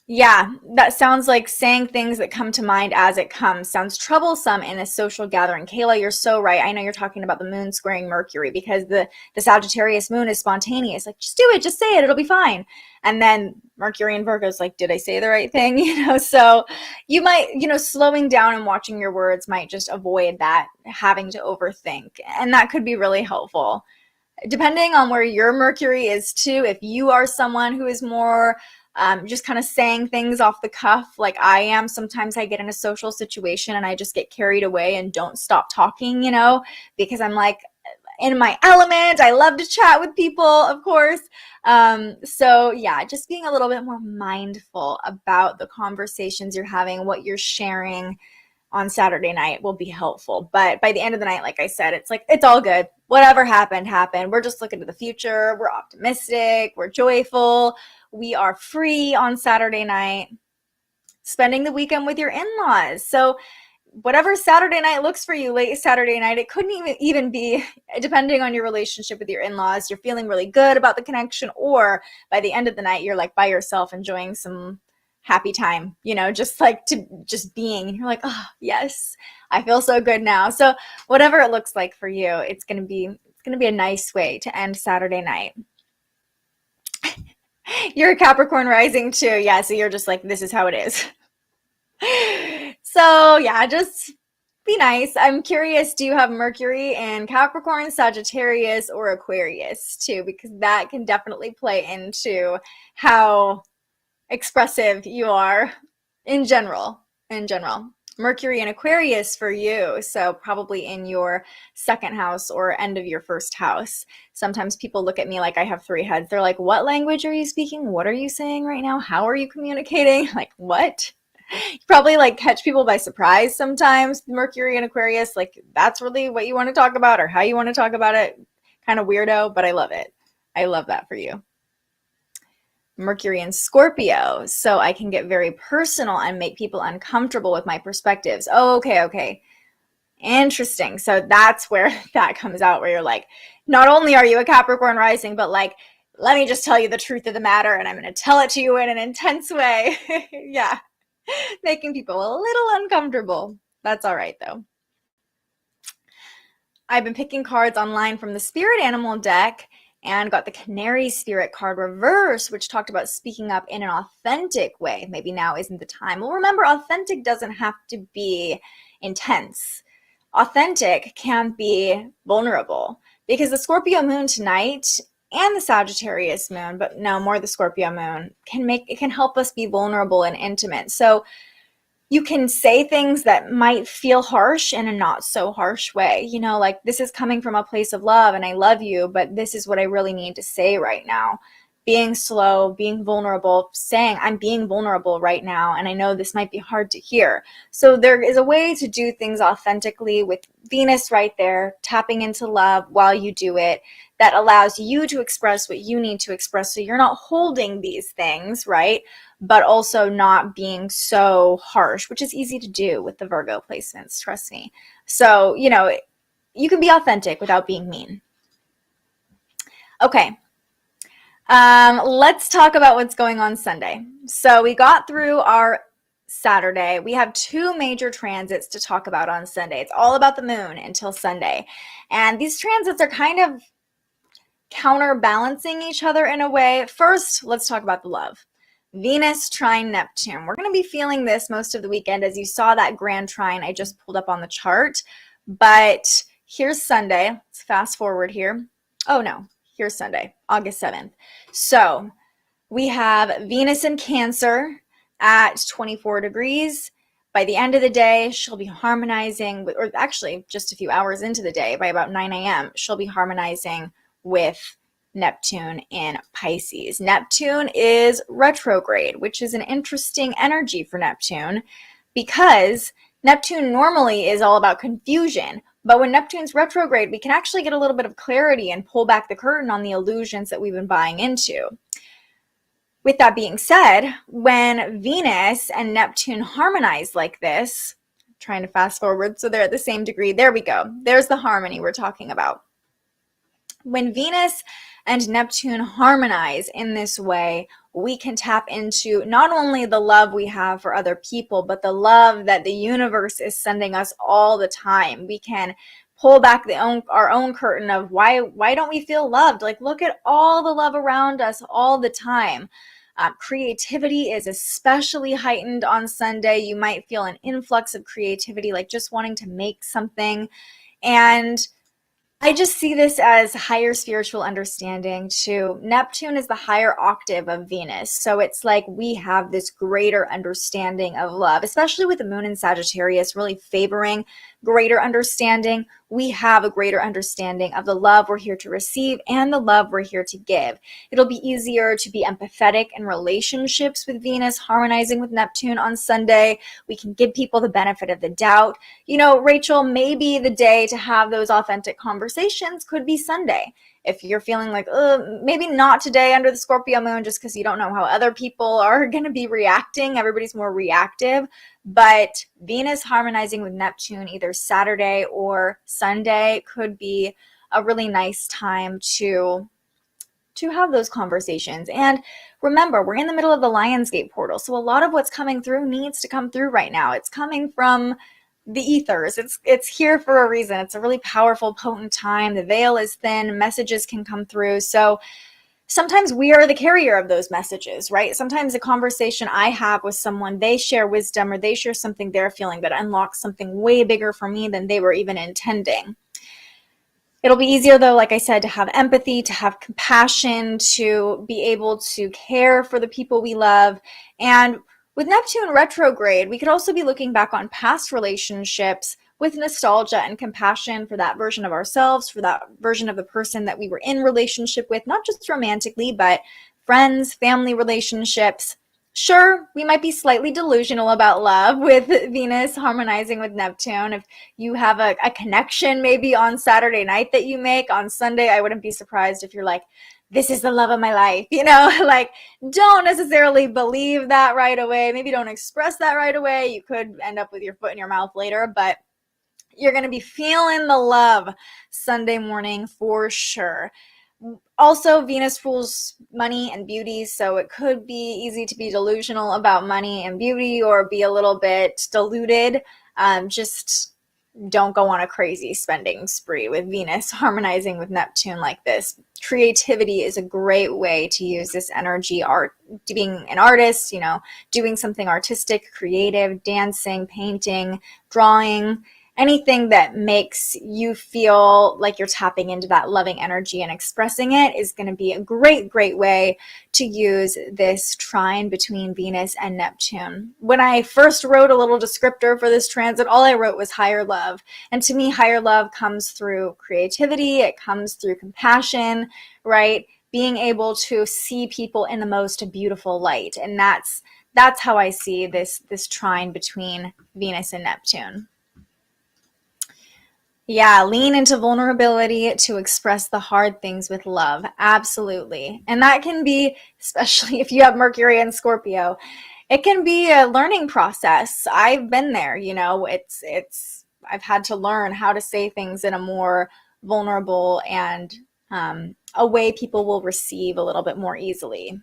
Yeah, that sounds like saying things that come to mind as it comes. Sounds troublesome in a social gathering. Kayla, you're so right. I know you're talking about the moon squaring Mercury, because the Sagittarius moon is spontaneous. Like, just do it. Just say it. It'll be fine. And then Mercury in Virgo is like, did I say the right thing? You know, so you might, you know, slowing down and watching your words might just avoid that having to overthink. And that could be really helpful. Depending on where your Mercury is too, if you are someone who is more just kind of saying things off the cuff like I am, sometimes I get in a social situation and I just get carried away and don't stop talking, you know, because I'm like in my element. I love to chat with people, of course. So yeah, just being a little bit more mindful about the conversations you're having, what you're sharing on Saturday night will be helpful. But by the end of the night, like I said, it's like, it's all good. Whatever happened. We're just looking to the future. We're optimistic. We're joyful. We are free on Saturday night, spending the weekend with your in-laws. So whatever Saturday night looks for you, late Saturday night, it couldn't even be, depending on your relationship with your in-laws, you're feeling really good about the connection, or by the end of the night, you're like by yourself enjoying some happy time, you know, just being, you're like, oh yes, I feel so good now. So whatever it looks like for you, it's going to be a nice way to end Saturday night. You're a Capricorn rising too. Yeah. So you're just like, this is how it is. So yeah, just be nice. I'm curious, do you have Mercury in Capricorn, Sagittarius, or Aquarius too? Because that can definitely play into how expressive you are in general. Mercury in Aquarius for you, so probably in your second house or end of your first house. Sometimes people look at me like I have three heads. They're like, what language are you speaking? What are you saying right now? How are you communicating? Like, what? You probably like catch people by surprise sometimes. Mercury in Aquarius, like that's really what you want to talk about or how you want to talk about it. Kind of weirdo, but I love it. I love that for you. Mercury in Scorpio, so I can get very personal and make people uncomfortable with my perspectives. Oh, okay. Interesting. So that's where that comes out, where you're like, not only are you a Capricorn rising, but like, let me just tell you the truth of the matter, and I'm going to tell it to you in an intense way. Yeah. Making people a little uncomfortable. That's all right, though. I've been picking cards online from the Spirit Animal deck, and got the Canary Spirit card reverse, which talked about speaking up in an authentic way. Maybe now isn't the time. Well, remember, authentic doesn't have to be intense. authentic can be vulnerable, because the Scorpio moon tonight and the Sagittarius moon, but no, more the Scorpio moon, can help us be vulnerable and intimate. So you can say things that might feel harsh in a not so harsh way. You know, like, this is coming from a place of love and I love you, but this is what I really need to say right now. Being slow, being vulnerable, saying I'm being vulnerable right now, and I know this might be hard to hear. So there is a way to do things authentically with Venus right there, tapping into love while you do it, that allows you to express what you need to express, so you're not holding these things, right? But also not being so harsh, which is easy to do with the Virgo placements, trust me. So, you know, you can be authentic without being mean. Okay. Let's talk about what's going on Sunday. So we got through our Saturday. We have 2 major transits to talk about on Sunday. It's all about the moon until Sunday. And these transits are kind of counterbalancing each other in a way. First, let's talk about the love. Venus, Trine, Neptune. We're going to be feeling this most of the weekend, as you saw that grand trine I just pulled up on the chart. But here's Sunday. Let's fast forward here. Oh no, here's Sunday, August 7th. So we have Venus in Cancer at 24 degrees. By the end of the day, she'll be harmonizing with, or actually just a few hours into the day, by about 9 a.m., she'll be harmonizing with Neptune in Pisces. Neptune is retrograde, which is an interesting energy for Neptune, because Neptune normally is all about confusion. But when Neptune's retrograde, we can actually get a little bit of clarity and pull back the curtain on the illusions that we've been buying into. With that being said, when Venus and Neptune harmonize like this, I'm trying to fast forward so they're at the same degree. There we go. There's the harmony we're talking about. When Venus and Neptune harmonize in this way, we can tap into not only the love we have for other people, but the love that the universe is sending us all the time. We can pull back our own curtain of why don't we feel loved? Like, look at all the love around us all the time. Creativity is especially heightened on Sunday. You might feel an influx of creativity, like just wanting to make something. And I just see this as higher spiritual understanding too. Neptune is the higher octave of Venus. So it's like we have this greater understanding of love, especially with the moon in Sagittarius really favoring greater understanding. We have a greater understanding of the love we're here to receive and the love we're here to give. It'll be easier to be empathetic in relationships with Venus harmonizing with Neptune on Sunday. We can give people the benefit of the doubt. You know, Rachel, maybe the day to have those authentic conversations could be Sunday. If you're feeling like, maybe not today under the Scorpio moon, just because you don't know how other people are going to be reacting. Everybody's more reactive. But Venus harmonizing with Neptune either Saturday or Sunday could be a really nice time to have those conversations. And remember, we're in the middle of the Lionsgate portal. So a lot of what's coming through needs to come through right now. It's coming from the ethers. It's here for a reason. It's a really powerful, potent time. The veil is thin. Messages can come through. So sometimes we are the carrier of those messages, right? Sometimes a conversation I have with someone, they share wisdom or they share something they're feeling that unlocks something way bigger for me than they were even intending. It'll be easier though, like I said, to have empathy, to have compassion, to be able to care for the people we love. And with Neptune retrograde, we could also be looking back on past relationships with nostalgia and compassion for that version of ourselves, for that version of the person that we were in relationship with, not just romantically, but friends, family relationships. Sure, we might be slightly delusional about love with Venus harmonizing with Neptune. If you have a connection maybe on Saturday night that you make on Sunday, I wouldn't be surprised if you're like, this is the love of my life, you know, like don't necessarily believe that right away. Maybe don't express that right away. You could end up with your foot in your mouth later, but you're going to be feeling the love Sunday morning for sure. Also, Venus rules money and beauty, so it could be easy to be delusional about money and beauty or be a little bit deluded. Just don't go on a crazy spending spree with Venus harmonizing with Neptune like this. Creativity is a great way to use this energy. Being an artist, you know, doing something artistic, creative, dancing, painting, drawing. anything that makes you feel like you're tapping into that loving energy and expressing it is going to be a great, great way to use this trine between Venus and Neptune. When I first wrote a little descriptor for this transit, all I wrote was higher love. And to me, higher love comes through creativity. It comes through compassion, right? Being able to see people in the most beautiful light. And that's how I see this trine between Venus and Neptune. Yeah, lean into vulnerability to express the hard things with love. Absolutely. And that can be, especially if you have Mercury and Scorpio, it can be a learning process. I've been there, I've had to learn how to say things in a more vulnerable and a way people will receive a little bit more easily.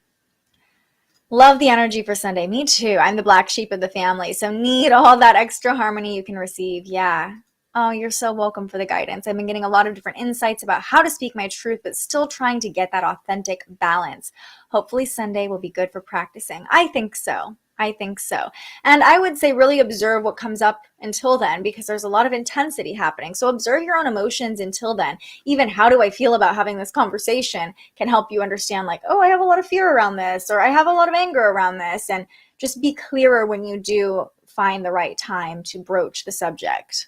Love the energy for Sunday. Me too. I'm the black sheep of the family, so need all that extra harmony you can receive. Yeah. Oh, you're so welcome for the guidance. I've been getting a lot of different insights about how to speak my truth, but still trying to get that authentic balance. Hopefully Sunday will be good for practicing. I think so. And I would say really observe what comes up until then, because there's a lot of intensity happening. So observe your own emotions until then. Even how do I feel about having this conversation can help you understand, like, oh, I have a lot of fear around this, or I have a lot of anger around this. And just be clearer when you do find the right time to broach the subject.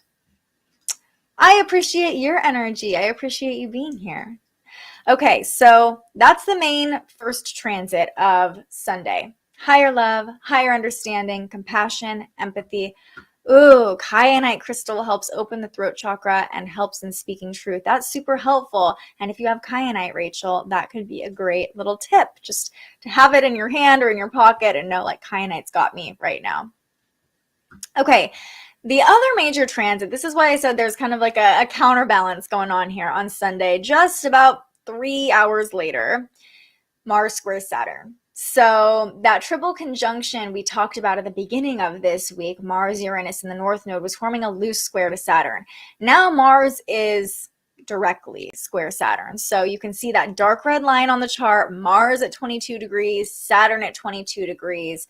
I appreciate your energy. I appreciate you being here. Okay, so that's the main first transit of Sunday. Higher love, higher understanding, compassion, empathy. Ooh, kyanite crystal helps open the throat chakra and helps in speaking truth. That's super helpful. And if you have kyanite, Rachel, that could be a great little tip, just to have it in your hand or in your pocket and know, like, kyanite's got me right now. Okay. The other major transit, this is why I said there's kind of like a counterbalance going on here on Sunday, just about 3 hours later, Mars squares Saturn. So that triple conjunction we talked about at the beginning of this week, Mars, Uranus, and the North Node, was forming a loose square to Saturn. Now Mars is directly square Saturn. So you can see that dark red line on the chart, Mars at 22 degrees, Saturn at 22 degrees.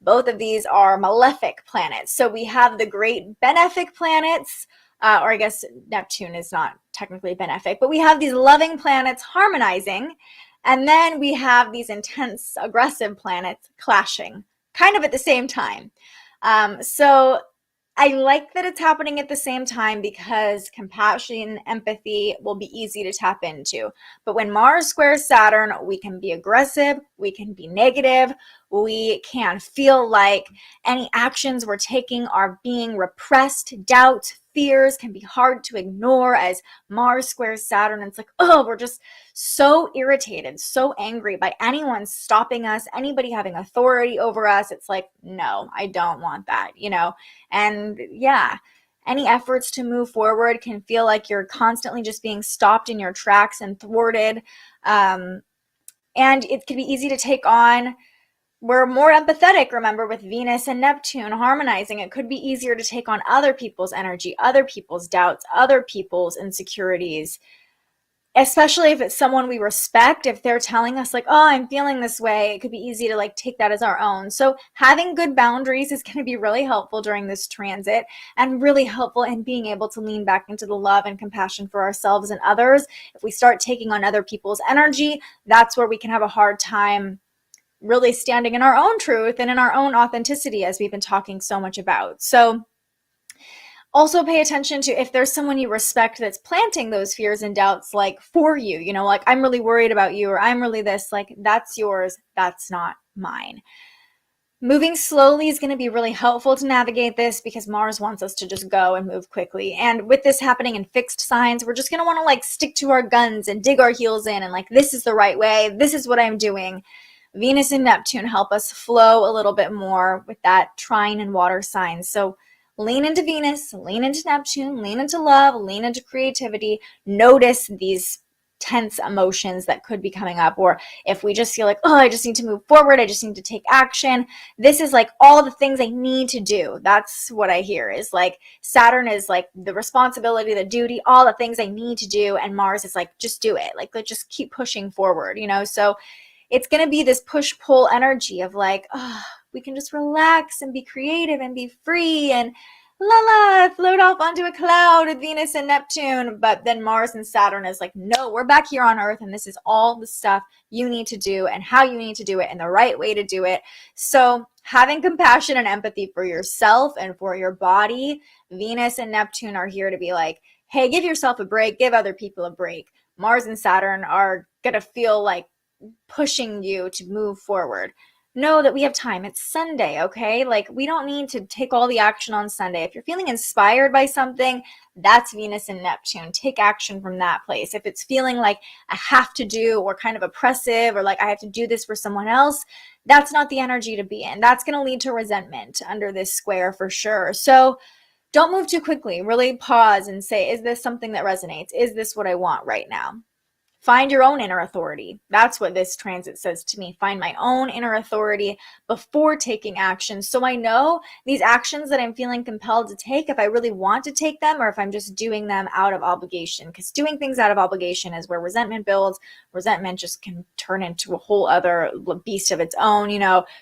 Both of these are malefic planets. So we have the great benefic planets, or I guess Neptune is not technically benefic, but we have these loving planets harmonizing. And then we have these intense, aggressive planets clashing kind of at the same time. So I like that it's happening at the same time because compassion, empathy will be easy to tap into. But when Mars squares Saturn, we can be aggressive, we can be negative, we can feel like any actions we're taking are being repressed. Doubts, fears can be hard to ignore as Mars squares Saturn. It's like, oh, we're just so irritated, so angry by anyone stopping us, anybody having authority over us. It's like, no, I don't want that, And yeah, any efforts to move forward can feel like you're constantly just being stopped in your tracks and thwarted. And it can be easy to take on. We're more empathetic, remember, with Venus and Neptune harmonizing. It could be easier to take on other people's energy, other people's doubts, other people's insecurities, especially if it's someone we respect. If they're telling us, like, oh, I'm feeling this way, it could be easy to, like, take that as our own. So having good boundaries is going to be really helpful during this transit and really helpful in being able to lean back into the love and compassion for ourselves and others. If we start taking on other people's energy, that's where we can have a hard time really standing in our own truth and in our own authenticity, as we've been talking so much about. So also pay attention to if there's someone you respect that's planting those fears and doubts, like, for you, like, I'm really worried about you, or I'm really this, like, that's yours, that's not mine. Moving slowly is going to be really helpful to navigate this because Mars wants us to just go and move quickly. And with this happening in fixed signs, we're just going to want to, like, stick to our guns and dig our heels in and, like, this is the right way, this is what I'm doing. Venus and Neptune help us flow a little bit more with that trine and water signs. So lean into Venus, lean into Neptune, lean into love, lean into creativity. Notice these tense emotions that could be coming up. Or if we just feel like, oh, I just need to move forward, I just need to take action. This is like all the things I need to do. That's what I hear, is like Saturn is like the responsibility, the duty, all the things I need to do. And Mars is like, just do it. Like, let's just keep pushing forward, So it's going to be this push-pull energy of like, oh, we can just relax and be creative and be free and float off onto a cloud with Venus and Neptune. But then Mars and Saturn is like, no, we're back here on Earth, and this is all the stuff you need to do and how you need to do it and the right way to do it. So having compassion and empathy for yourself and for your body, Venus and Neptune are here to be like, hey, give yourself a break, give other people a break. Mars and Saturn are going to feel like pushing you to move forward. Know that we have time. It's Sunday, okay? Like, we don't need to take all the action on Sunday. If you're feeling inspired by something, that's Venus and Neptune. Take action from that place. If it's feeling like I have to do, or kind of oppressive, or like I have to do this for someone else, that's not the energy to be in. That's going to lead to resentment under this square for sure. So don't move too quickly. Really pause and say, is this something that resonates? Is this what I want right now? Find your own inner authority. That's what this transit says to me. Find my own inner authority before taking action, so I know these actions that I'm feeling compelled to take, if I really want to take them or if I'm just doing them out of obligation. Because doing things out of obligation is where resentment builds. Resentment just can turn into a whole other beast of its own.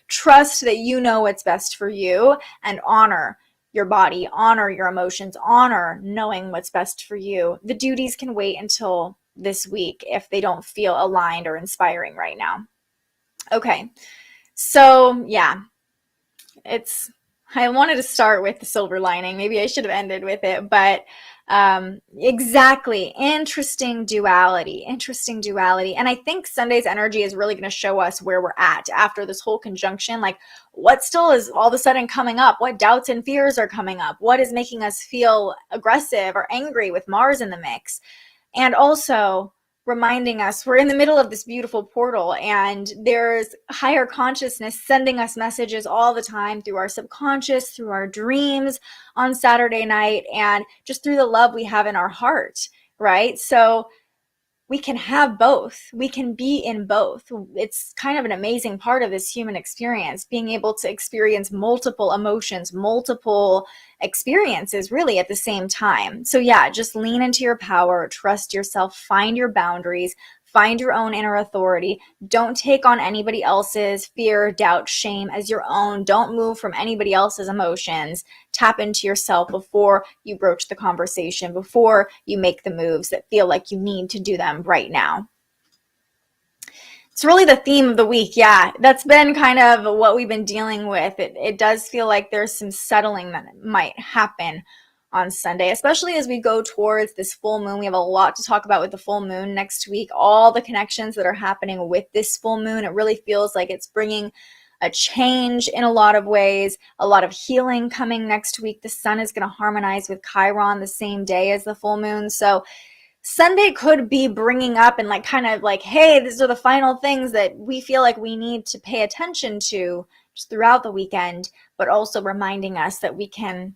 Trust that you know what's best for you, and honor your body, honor your emotions, honor knowing what's best for you. The duties can wait until this week if they don't feel aligned or inspiring right now. Okay, so yeah, I wanted to start with the silver lining. Maybe I should have ended with it, but exactly. Interesting duality. And I think Sunday's energy is really going to show us where we're at after this whole conjunction. Like, what still is all of a sudden coming up? What doubts and fears are coming up? What is making us feel aggressive or angry with Mars in the mix? And also reminding us we're in the middle of this beautiful portal, and there's higher consciousness sending us messages all the time through our subconscious, through our dreams on Saturday night, and just through the love we have in our heart, right? So we can have both. We can be in both. It's kind of an amazing part of this human experience, being able to experience multiple emotions, multiple experiences really at the same time. So yeah, just lean into your power, trust yourself, find your boundaries, find your own inner authority. Don't take on anybody else's fear, doubt, shame as your own. Don't move from anybody else's emotions. Tap into yourself before you broach the conversation, before you make the moves that feel like you need to do them right now. It's really the theme of the week. Yeah, that's been kind of what we've been dealing with. It does feel like there's some settling that might happen on Sunday, especially as we go towards this full moon. We have a lot to talk about with the full moon next week, all the connections that are happening with this full moon. It really feels like it's bringing a change in a lot of ways, a lot of healing coming next week. The sun is going to harmonize with Chiron the same day as the full moon. So Sunday could be bringing up and kind of like, hey, these are the final things that we feel like we need to pay attention to just throughout the weekend, but also reminding us that we can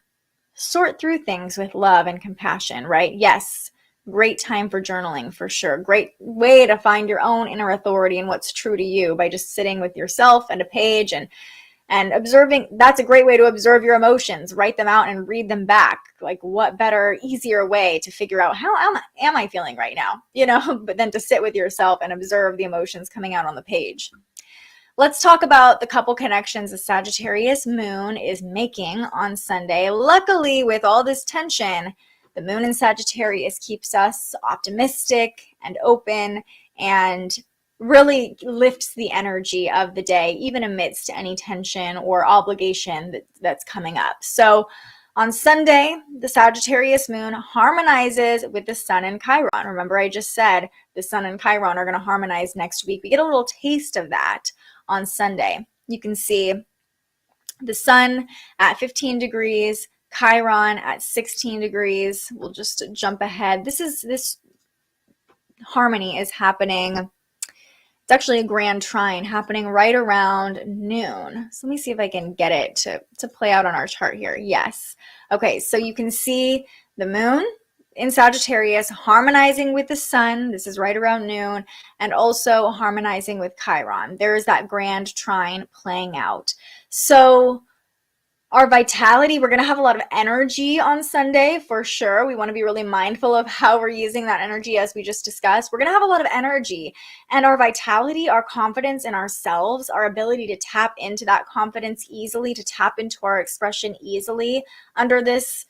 sort through things with love and compassion, right? Yes, great time for journaling for sure. Great way to find your own inner authority and what's true to you by just sitting with yourself and a page and observing. That's a great way to observe your emotions. Write them out and read them back. Like, what better, easier way to figure out how am I feeling right now, but then to sit with yourself and observe the emotions coming out on the page. Let's talk about the couple connections the Sagittarius moon is making on Sunday. Luckily, with all this tension, the moon in Sagittarius keeps us optimistic and open and really lifts the energy of the day, even amidst any tension or obligation that's coming up. So on Sunday, the Sagittarius moon harmonizes with the sun and Chiron. Remember, I just said the sun and Chiron are going to harmonize next week. We get a little taste of that on Sunday. You can see the sun at 15 degrees, Chiron at 16 degrees. We'll just jump ahead. This harmony is happening. It's actually a grand trine happening right around noon. So let me see if I can get it to play out on our chart here. Yes. Okay, so you can see the moon in Sagittarius harmonizing with the sun. This is right around noon, and also harmonizing with Chiron. There's that grand trine playing out. So Our vitality, we're going to have a lot of energy on Sunday for sure. We want to be really mindful of how we're using that energy, as we just discussed. We're going to have a lot of energy, and our vitality, our confidence in ourselves, our ability to tap into that confidence easily, to tap into our expression easily under this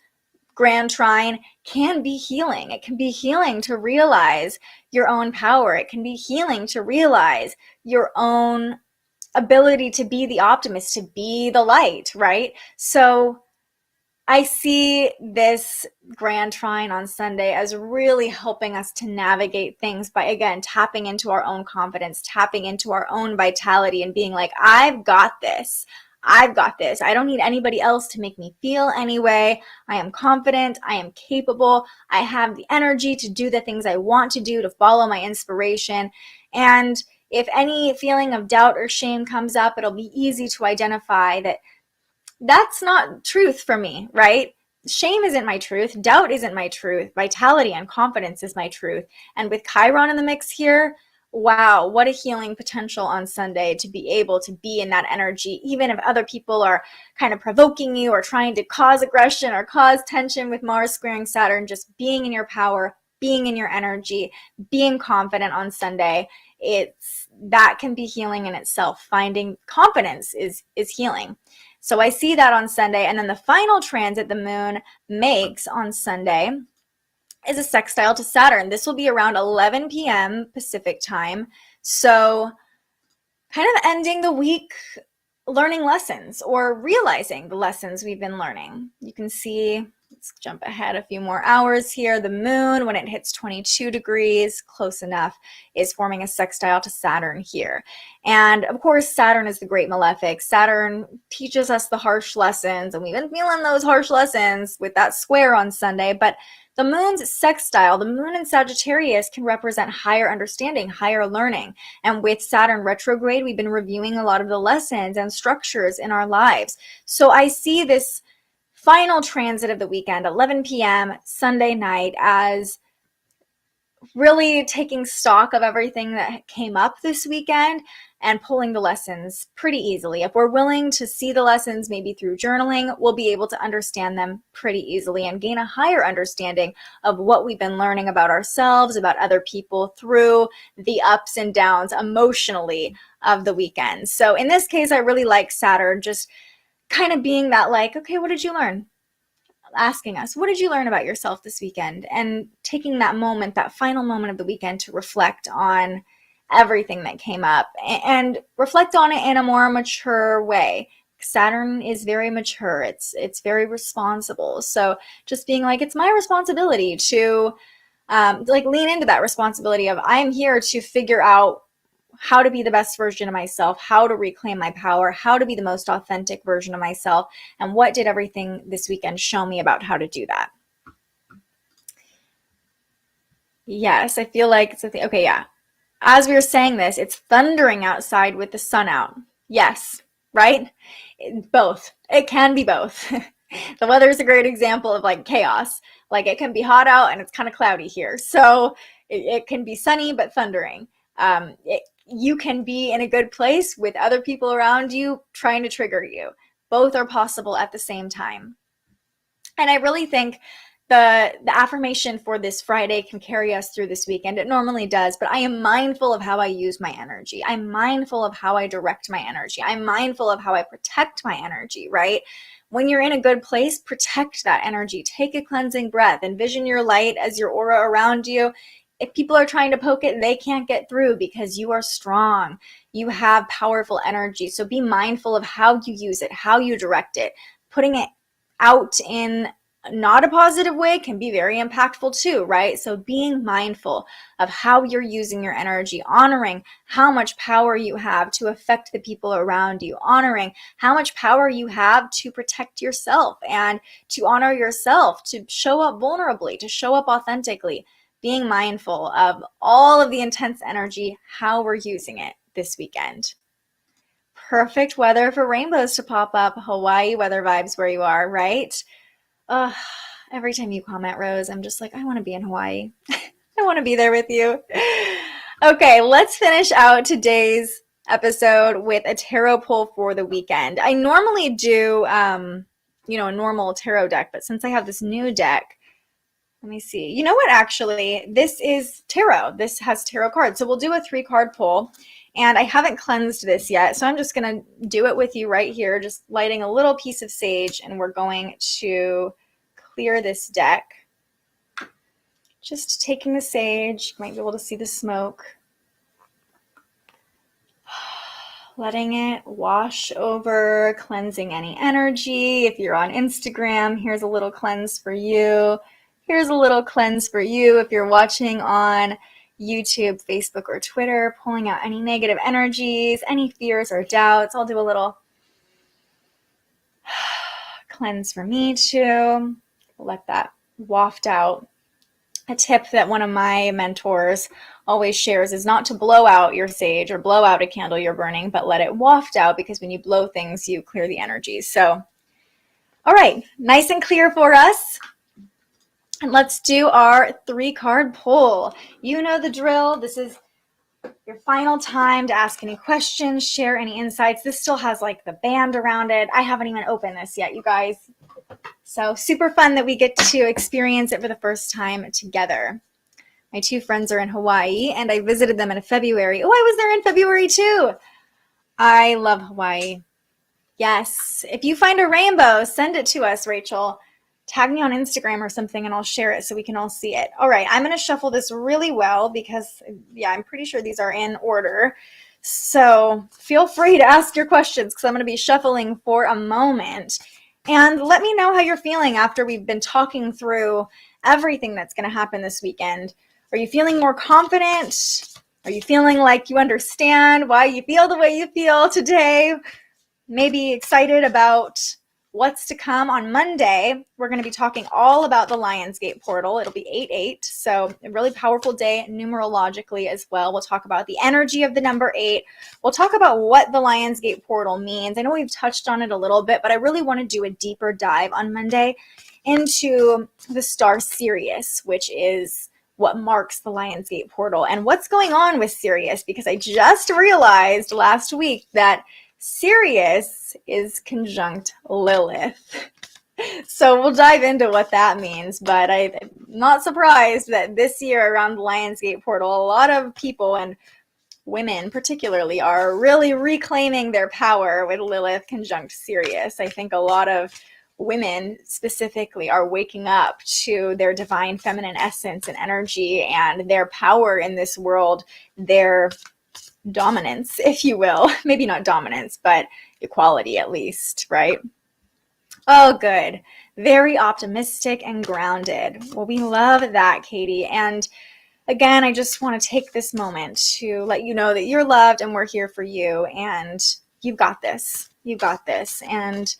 grand trine can be healing. It can be healing to realize your own power. It can be healing to realize your own ability to be the optimist, to be the light, right? So I see this grand trine on Sunday as really helping us to navigate things by, again, tapping into our own confidence, tapping into our own vitality, and being like, I've got this. I've got this. I don't need anybody else to make me feel any way. I am confident. I am capable. I have the energy to do the things I want to do, to follow my inspiration. And if any feeling of doubt or shame comes up, it'll be easy to identify that that's not truth for me, right? Shame isn't my truth. Doubt isn't my truth. Vitality and confidence is my truth. And with Chiron in the mix here, wow, what a healing potential on Sunday to be able to be in that energy, even if other people are kind of provoking you or trying to cause aggression or cause tension with Mars squaring Saturn. Just being in your power, being in your energy, being confident on Sunday, that can be healing in itself. Finding confidence is healing. So I see that on Sunday. And then the final transit the moon makes on Sunday is a sextile to Saturn. This will be around 11 p.m. Pacific time. So kind of ending the week learning lessons, or realizing the lessons we've been learning. You can see, let's jump ahead a few more hours here. The moon, when it hits 22 degrees, close enough, is forming a sextile to Saturn here. And of course, Saturn is the great malefic. Saturn teaches us the harsh lessons, and we've been feeling those harsh lessons with that square on Sunday. But the moon's sextile, the moon in Sagittarius, can represent higher understanding, higher learning. And with Saturn retrograde, we've been reviewing a lot of the lessons and structures in our lives. So I see this final transit of the weekend, 11 p.m. Sunday night, as really taking stock of everything that came up this weekend and pulling the lessons pretty easily. If we're willing to see the lessons, maybe through journaling, we'll be able to understand them pretty easily and gain a higher understanding of what we've been learning about ourselves, about other people, through the ups and downs emotionally of the weekend. So in this case, I really like Saturn just kind of being that, like, okay, what did you learn? Asking us, what did you learn about yourself this weekend? And taking that moment, that final moment of the weekend, to reflect on everything that came up and reflect on it in a more mature way. Saturn is very mature. It's very responsible. So just being like, it's my responsibility to like lean into that responsibility of, I'm here to figure out how to be the best version of myself, how to reclaim my power, how to be the most authentic version of myself, and what did everything this weekend show me about how to do that. Yes, I feel like it's a thing. Okay, yeah. As we were saying this, it's thundering outside with the sun out. Yes, right? Both. It can be both. The weather is a great example of like chaos. Like, it can be hot out and it's kind of cloudy here. So it can be sunny but thundering. You can be in a good place with other people around you trying to trigger you. Both are possible at the same time. And I really think the affirmation for this Friday can carry us through this weekend. It normally does, but I am mindful of how I use my energy. I'm mindful of how I direct my energy. I'm mindful of how I protect my energy, right? When you're in a good place, protect that energy. Take a cleansing breath. Envision your light as your aura around you. If people are trying to poke it, they can't get through because you are strong. You have powerful energy. So be mindful of how you use it, how you direct it. Putting it out in not a positive way can be very impactful too, right? So being mindful of how you're using your energy, honoring how much power you have to affect the people around you, honoring how much power you have to protect yourself and to honor yourself, to show up vulnerably, to show up authentically. Being mindful of all of the intense energy, how we're using it this weekend. Perfect weather for rainbows to pop up. Hawaii weather vibes where you are, right? Every time you comment, Rose, I'm just like, I want to be in Hawaii. I want to be there with you. Okay, let's finish out today's episode with a tarot pull for the weekend. I normally do a normal tarot deck, but since I have this new deck, let me see. You know what, actually, this is tarot. This has tarot cards. So we'll do a 3-card pull, and I haven't cleansed this yet, so I'm just going to do it with you right here, just lighting a little piece of sage, and we're going to clear this deck. Just taking the sage. You might be able to see the smoke. Letting it wash over, cleansing any energy. If you're on Instagram, here's a little cleanse for you. Here's a little cleanse for you. If you're watching on YouTube, Facebook, or Twitter, pulling out any negative energies, any fears or doubts. I'll do a little cleanse for me too. Let that waft out. A tip that one of my mentors always shares is not to blow out your sage or blow out a candle you're burning, but let it waft out, because when you blow things, you clear the energies. So, all right, nice and clear for us. And let's do our 3-card pull. You know the drill. This is your final time to ask any questions, share any insights. This still has like the band around it. I haven't even opened this yet, you guys. So super fun that we get to experience it for the first time together. My 2 friends are in Hawaii, and I visited them in February. Oh, I was there in February too. I love Hawaii. Yes. If you find a rainbow, send it to us, Rachel. Tag me on Instagram or something, and I'll share it so we can all see it. All right, I'm going to shuffle this really well because, yeah, I'm pretty sure these are in order. So feel free to ask your questions, because I'm going to be shuffling for a moment. And let me know how you're feeling after we've been talking through everything that's going to happen this weekend. Are you feeling more confident? Are you feeling like you understand why you feel the way you feel today? Maybe excited about what's to come on Monday. We're going to be talking all about the Lionsgate portal. It'll be 8/8, so a really powerful day numerologically as well. We'll talk about the energy of the number 8. We'll talk about what the Lionsgate portal means. I know we've touched on it a little bit, but I really want to do a deeper dive on Monday into the star Sirius, which is what marks the Lionsgate portal, and what's going on with Sirius, because I just realized last week that Sirius is conjunct Lilith. So we'll dive into what that means, but I'm not surprised that this year around the Lionsgate portal, a lot of people, and women particularly, are really reclaiming their power with Lilith conjunct Sirius. I think a lot of women specifically are waking up to their divine feminine essence and energy and their power in this world, their dominance, if you will. Maybe not dominance, but equality at least, right? Oh, good. Very optimistic and grounded. Well, we love that, Katie. And again, I just want to take this moment to let you know that you're loved and we're here for you, and you've got this. You've got this. And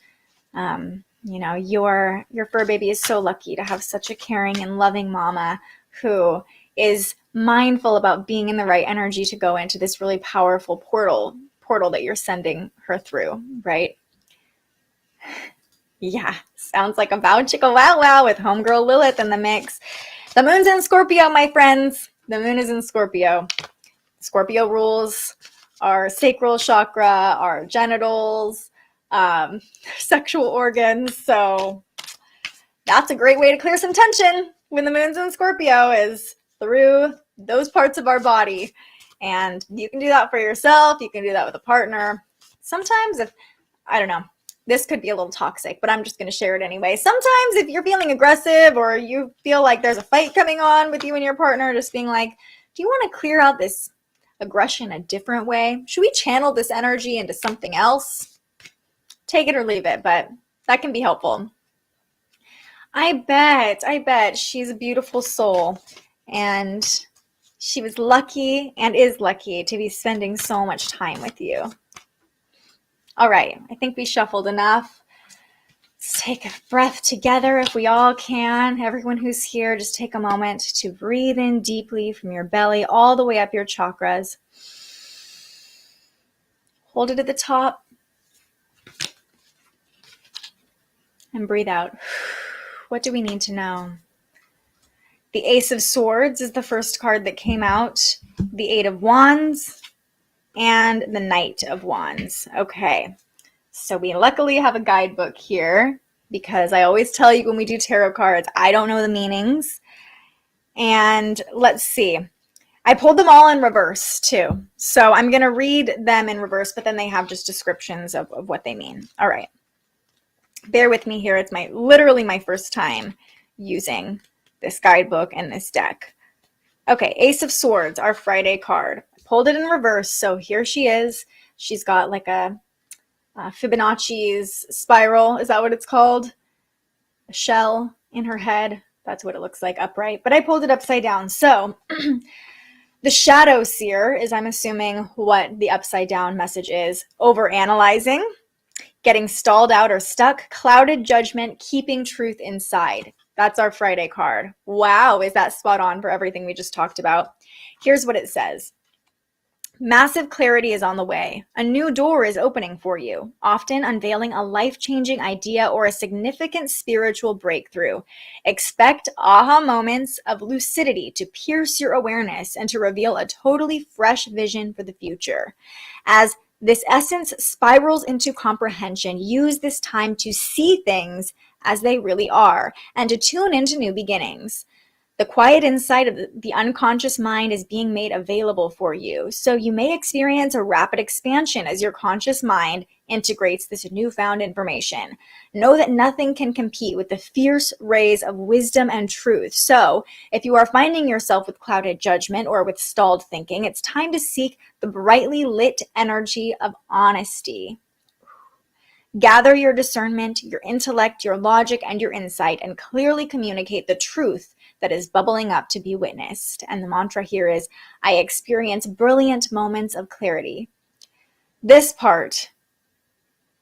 your fur baby is so lucky to have such a caring and loving mama who is mindful about being in the right energy to go into this really powerful portal that you're sending her through, right? Yeah, sounds like a bow chicka wow wow with homegirl Lilith in the mix. The moon's in Scorpio, my friends. The moon is in Scorpio. Scorpio rules our sacral chakra, our genitals, sexual organs. So that's a great way to clear some tension when the moon's in Scorpio, is through those parts of our body. And you can do that for yourself. You can do that with a partner. Sometimes this could be a little toxic, but I'm just going to share it anyway. Sometimes if you're feeling aggressive or you feel like there's a fight coming on with you and your partner, just being like, do you want to clear out this aggression a different way? Should we channel this energy into something else? Take it or leave it, but that can be helpful. I bet she's a beautiful soul, and she was lucky and is lucky to be spending so much time with you. All right, I think we shuffled enough. Let's take a breath together if we all can. Everyone who's here, just take a moment to breathe in deeply from your belly all the way up your chakras. Hold it at the top and breathe out. What do we need to know? The Ace of Swords is the first card that came out. The Eight of Wands and the Knight of Wands. Okay, so we luckily have a guidebook here because I always tell you when we do tarot cards, I don't know the meanings. And let's see. I pulled them all in reverse too. So I'm going to read them in reverse, but then they have just descriptions of what they mean. All right. Bear with me here. It's literally my first time using this guidebook and this deck. Okay, Ace of Swords, our Friday card. I pulled it in reverse, so here she is. She's got like a Fibonacci's spiral. Is that what it's called? A shell in her head. That's what it looks like upright. But I pulled it upside down. So the shadow seer is, I'm assuming, what the upside down message is. Overanalyzing, getting stalled out or stuck, clouded judgment, keeping truth inside. That's our Friday card. Wow, is that spot on for everything we just talked about? Here's what it says. Massive clarity is on the way. A new door is opening for you, often unveiling a life-changing idea or a significant spiritual breakthrough. Expect aha moments of lucidity to pierce your awareness and to reveal a totally fresh vision for the future. As this essence spirals into comprehension, use this time to see things as they really are and to tune into new beginnings. The quiet insight of the unconscious mind is being made available for you, so you may experience a rapid expansion as your conscious mind integrates this newfound information. Know that nothing can compete with the fierce rays of wisdom and truth. So, if you are finding yourself with clouded judgment or with stalled thinking, it's time to seek the brightly lit energy of honesty. Gather your discernment, your intellect, your logic, and your insight, and clearly communicate the truth that is bubbling up to be witnessed. And the mantra here is, I experience brilliant moments of clarity. This part,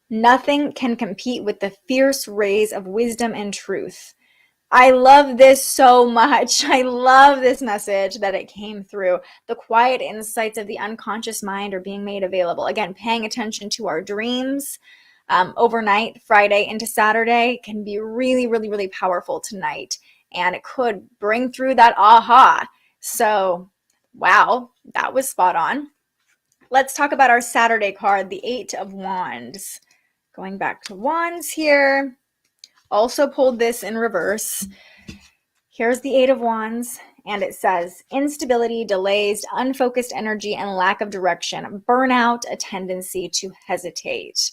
nothing can compete with the fierce rays of wisdom and truth. I love this so much. I love this message that it came through. The quiet insights of the unconscious mind are being made available. Again, paying attention to our dreams. Overnight, Friday into Saturday can be really, really, really powerful tonight. And it could bring through that aha. So, wow, that was spot on. Let's talk about our Saturday card, the Eight of Wands. Going back to Wands here. Also pulled this in reverse. Here's the Eight of Wands. And it says, instability, delays, unfocused energy, and lack of direction. Burnout, a tendency to hesitate.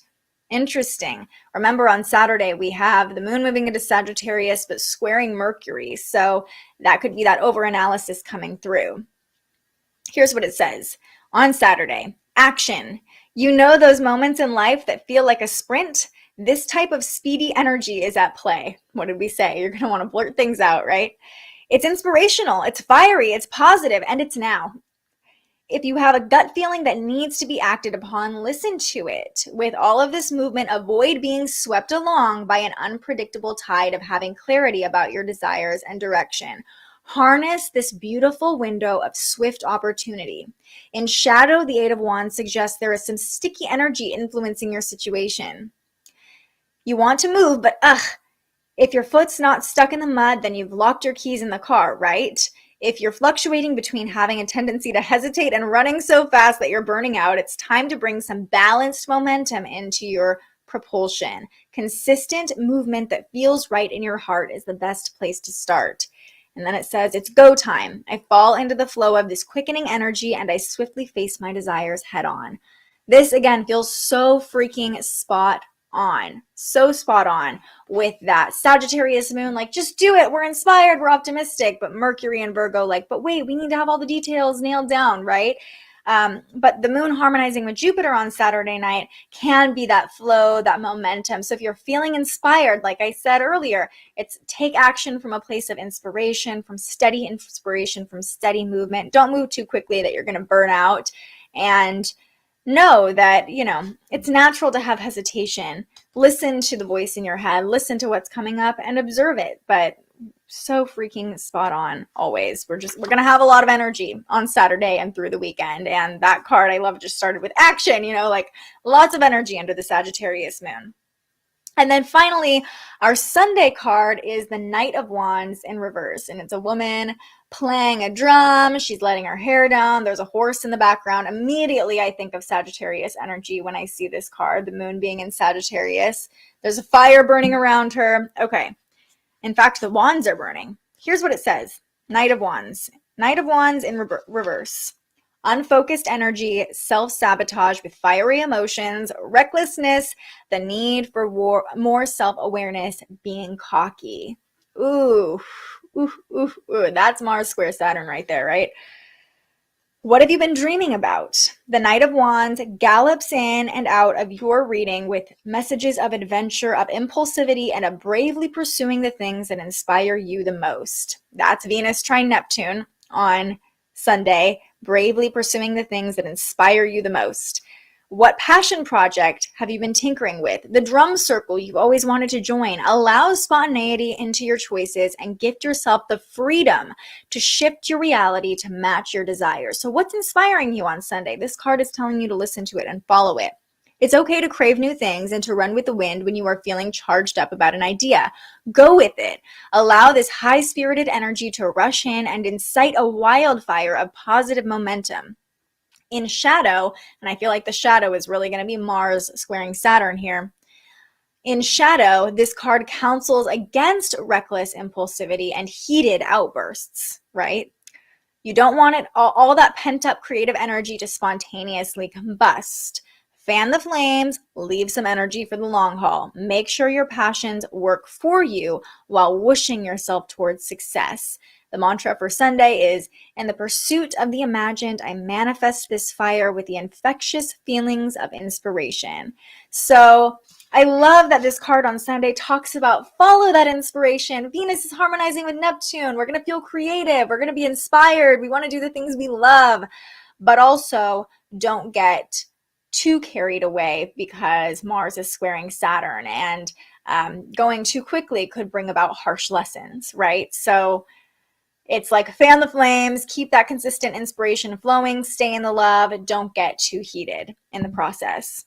Interesting. Remember, on Saturday, we have the moon moving into Sagittarius, but squaring Mercury. So that could be that overanalysis coming through. Here's what it says. On Saturday, action. You know those moments in life that feel like a sprint? This type of speedy energy is at play. What did we say? You're going to want to blurt things out, right? It's inspirational, it's fiery, it's positive, and it's now. If you have a gut feeling that needs to be acted upon, listen to it. With all of this movement, avoid being swept along by an unpredictable tide of having clarity about your desires and direction. Harness this beautiful window of swift opportunity. In shadow, the Eight of Wands suggests there is some sticky energy influencing your situation. You want to move, but if your foot's not stuck in the mud, then you've locked your keys in the car, right? If you're fluctuating between having a tendency to hesitate and running so fast that you're burning out, it's time to bring some balanced momentum into your propulsion. Consistent movement that feels right in your heart is the best place to start. And then it says, it's go time. I fall into the flow of this quickening energy and I swiftly face my desires head on. This, again, feels so freaking spot on. So spot on with that Sagittarius moon, like, just do it. We're inspired. We're optimistic. But Mercury and Virgo, like, but wait, we need to have all the details nailed down, right? But the moon harmonizing with Jupiter on Saturday night can be that flow, that momentum. So if you're feeling inspired, like I said earlier, it's take action from a place of inspiration, from steady inspiration, from steady movement. Don't move too quickly that you're going to burn out. And know that, you know, it's natural to have hesitation. Listen to the voice in your head, listen to what's coming up and observe it. But so freaking spot on always. We're going to have a lot of energy on Saturday and through the weekend. And that card I love just started with action, you know, like lots of energy under the Sagittarius moon. And then finally, our Sunday card is the Knight of Wands in reverse. And it's a woman playing a drum. She's letting her hair down. There's a horse in the background. Immediately, I think of Sagittarius energy when I see this card, the moon being in Sagittarius. There's a fire burning around her. Okay. In fact, the wands are burning. Here's what it says. Knight of Wands. Knight of Wands in reverse. Unfocused energy, self-sabotage with fiery emotions, recklessness, the need for more self-awareness, being cocky. Ooh, ooh, ooh, ooh. That's Mars square Saturn right there, right? What have you been dreaming about? The Knight of Wands gallops in and out of your reading with messages of adventure, of impulsivity, and of bravely pursuing the things that inspire you the most. That's Venus trine Neptune on Sunday, bravely pursuing the things that inspire you the most. What passion project have you been tinkering with? The drum circle you've always wanted to join. Allow spontaneity into your choices and gift yourself the freedom to shift your reality to match your desires. So what's inspiring you on Sunday? This card is telling you to listen to it and follow it. It's okay to crave new things and to run with the wind when you are feeling charged up about an idea. Go with it. Allow this high-spirited energy to rush in and incite a wildfire of positive momentum. In shadow, and I feel like the shadow is really going to be Mars squaring Saturn here. In shadow, this card counsels against reckless impulsivity and heated outbursts, right? You don't want it all that pent-up creative energy to spontaneously combust. Fan the flames, leave some energy for the long haul. Make sure your passions work for you while whooshing yourself towards success. The mantra for Sunday is, in the pursuit of the imagined, I manifest this fire with the infectious feelings of inspiration. So I love that this card on Sunday talks about follow that inspiration. Venus is harmonizing with Neptune. We're going to feel creative. We're going to be inspired. We want to do the things we love, but also don't get too carried away because Mars is squaring Saturn, and going too quickly could bring about harsh lessons, right? So it's like fan the flames, keep that consistent inspiration flowing, stay in the love, don't get too heated in the process.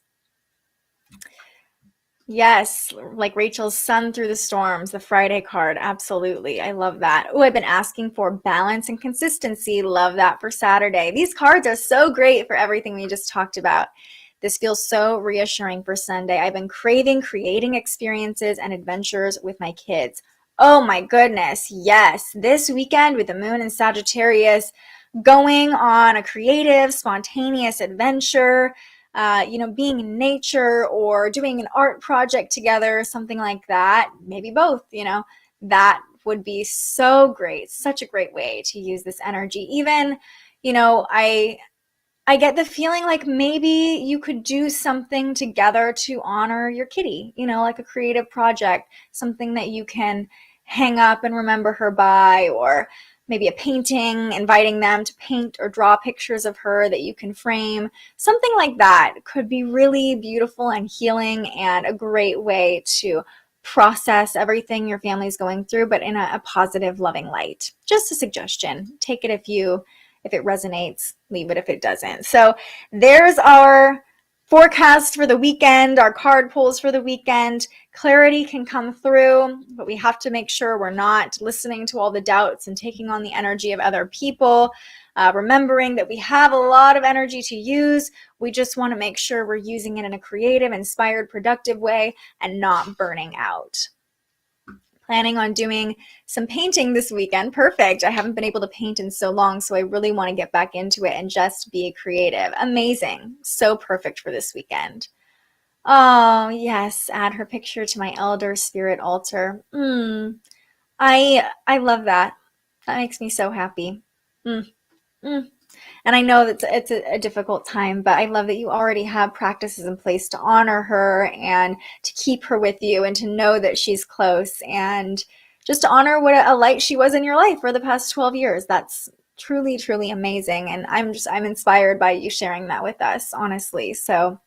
Yes, like Rachel's sun through the storms, the Friday card. Absolutely. I love that. Oh, I've been asking for balance and consistency. Love that for Saturday. These cards are so great for everything we just talked about. This feels so reassuring for Sunday. I've been craving creating experiences and adventures with my kids. Oh my goodness. Yes. This weekend with the moon in Sagittarius, going on a creative, spontaneous adventure, being in nature or doing an art project together, something like that, maybe both, that would be so great. Such a great way to use this energy. Even, I get the feeling like maybe you could do something together to honor your kitty, like a creative project, something that you can hang up and remember her by, or maybe a painting, inviting them to paint or draw pictures of her that you can frame. Something like that could be really beautiful and healing and a great way to process everything your family's going through, but in a positive, loving light. Just a suggestion. Take it if it resonates, leave it if it doesn't. So there's our forecast for the weekend, our card pulls for the weekend. Clarity can come through, but we have to make sure we're not listening to all the doubts and taking on the energy of other people. Remembering that we have a lot of energy to use. We just want to make sure we're using it in a creative, inspired, productive way and not burning out. Planning on doing some painting this weekend. Perfect. I haven't been able to paint in so long, so I really want to get back into it and just be creative. Amazing. So perfect for this weekend. Oh, yes. Add her picture to my elder spirit altar. I love that. That makes me so happy. And I know that it's a difficult time, but I love that you already have practices in place to honor her and to keep her with you and to know that she's close and just to honor what a light she was in your life for the past 12 years. That's truly, truly amazing. And I'm inspired by you sharing that with us, honestly. So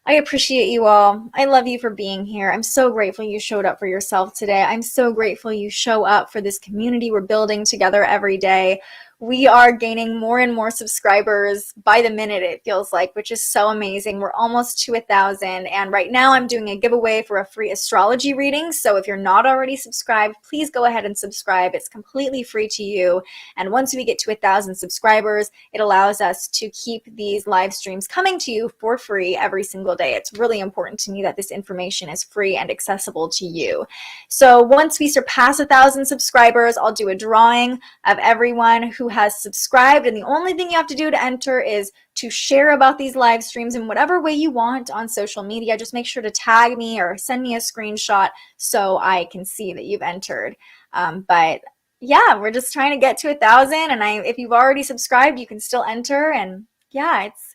I appreciate you all. I love you for being here. I'm so grateful you showed up for yourself today. I'm so grateful you show up for this community we're building together every day. We are gaining more and more subscribers by the minute, it feels like, which is so amazing. We're almost to 1,000, and right now I'm doing a giveaway for a free astrology reading. So if you're not already subscribed, please go ahead and subscribe. It's completely free to you. And once we get to 1,000 subscribers, it allows us to keep these live streams coming to you for free every single day. It's really important to me that this information is free and accessible to you. So once we surpass 1,000 subscribers, I'll do a drawing of everyone who has subscribed, and the only thing you have to do to enter is to share about these live streams in whatever way you want on social media. Just make sure to tag me or send me a screenshot so I can see that you've entered. But yeah, we're just trying to get to 1,000, and if you've already subscribed, you can still enter. And yeah, it's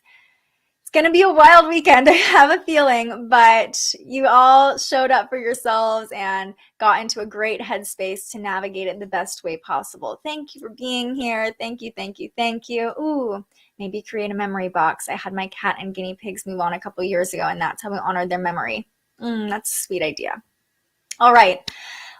going to be a wild weekend, I have a feeling, but you all showed up for yourselves and got into a great headspace to navigate it the best way possible. Thank you for being here. Thank you, thank you, thank you. Ooh, maybe create a memory box. I had my cat and guinea pigs move on a couple years ago, and that's how we honored their memory. That's a sweet idea. All right.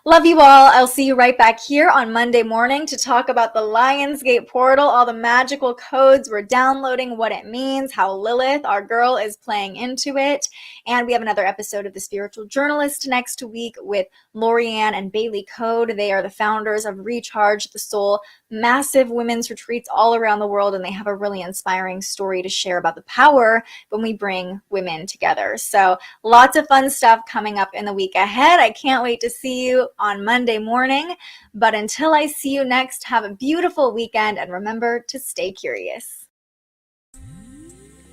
Love you all. I'll see you right back here on Monday morning to talk about the Lionsgate portal, all the magical codes we're downloading, what it means, how Lilith, our girl, is playing into it. And we have another episode of The Spiritual Journalist next week with Lorianne and Bailey Code. They are the founders of Recharge the Soul, massive women's retreats all around the world, and they have a really inspiring story to share about the power when we bring women together. So lots of fun stuff coming up in the week ahead. I can't wait to see you on Monday morning. But until I see you next, have a beautiful weekend and remember to stay curious.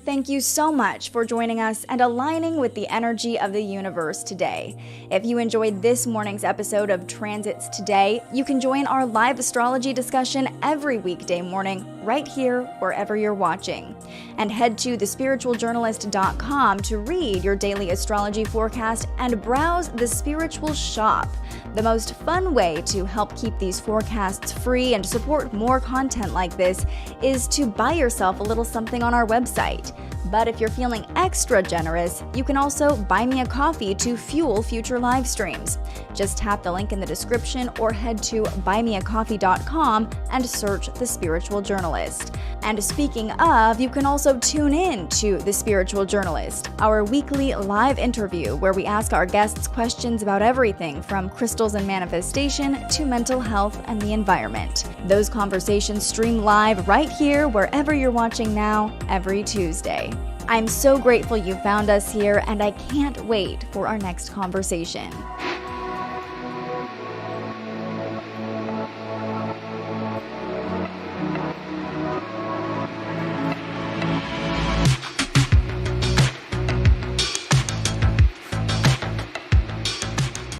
Thank you so much for joining us and aligning with the energy of the universe today. If you enjoyed this morning's episode of Transits Today, you can join our live astrology discussion every weekday morning right here wherever you're watching. And head to thespiritualjournalist.com to read your daily astrology forecast and browse the Spiritual Shop. The most fun way to help keep these forecasts free and support more content like this is to buy yourself a little something on our website. But if you're feeling extra generous, you can also buy me a coffee to fuel future live streams. Just tap the link in the description or head to buymeacoffee.com and search The Spiritual Journalist. And speaking of, you can also tune in to The Spiritual Journalist, our weekly live interview where we ask our guests questions about everything from crystals and manifestation to mental health and the environment. Those conversations stream live right here wherever you're watching now every Tuesday. I'm so grateful you found us here, and I can't wait for our next conversation.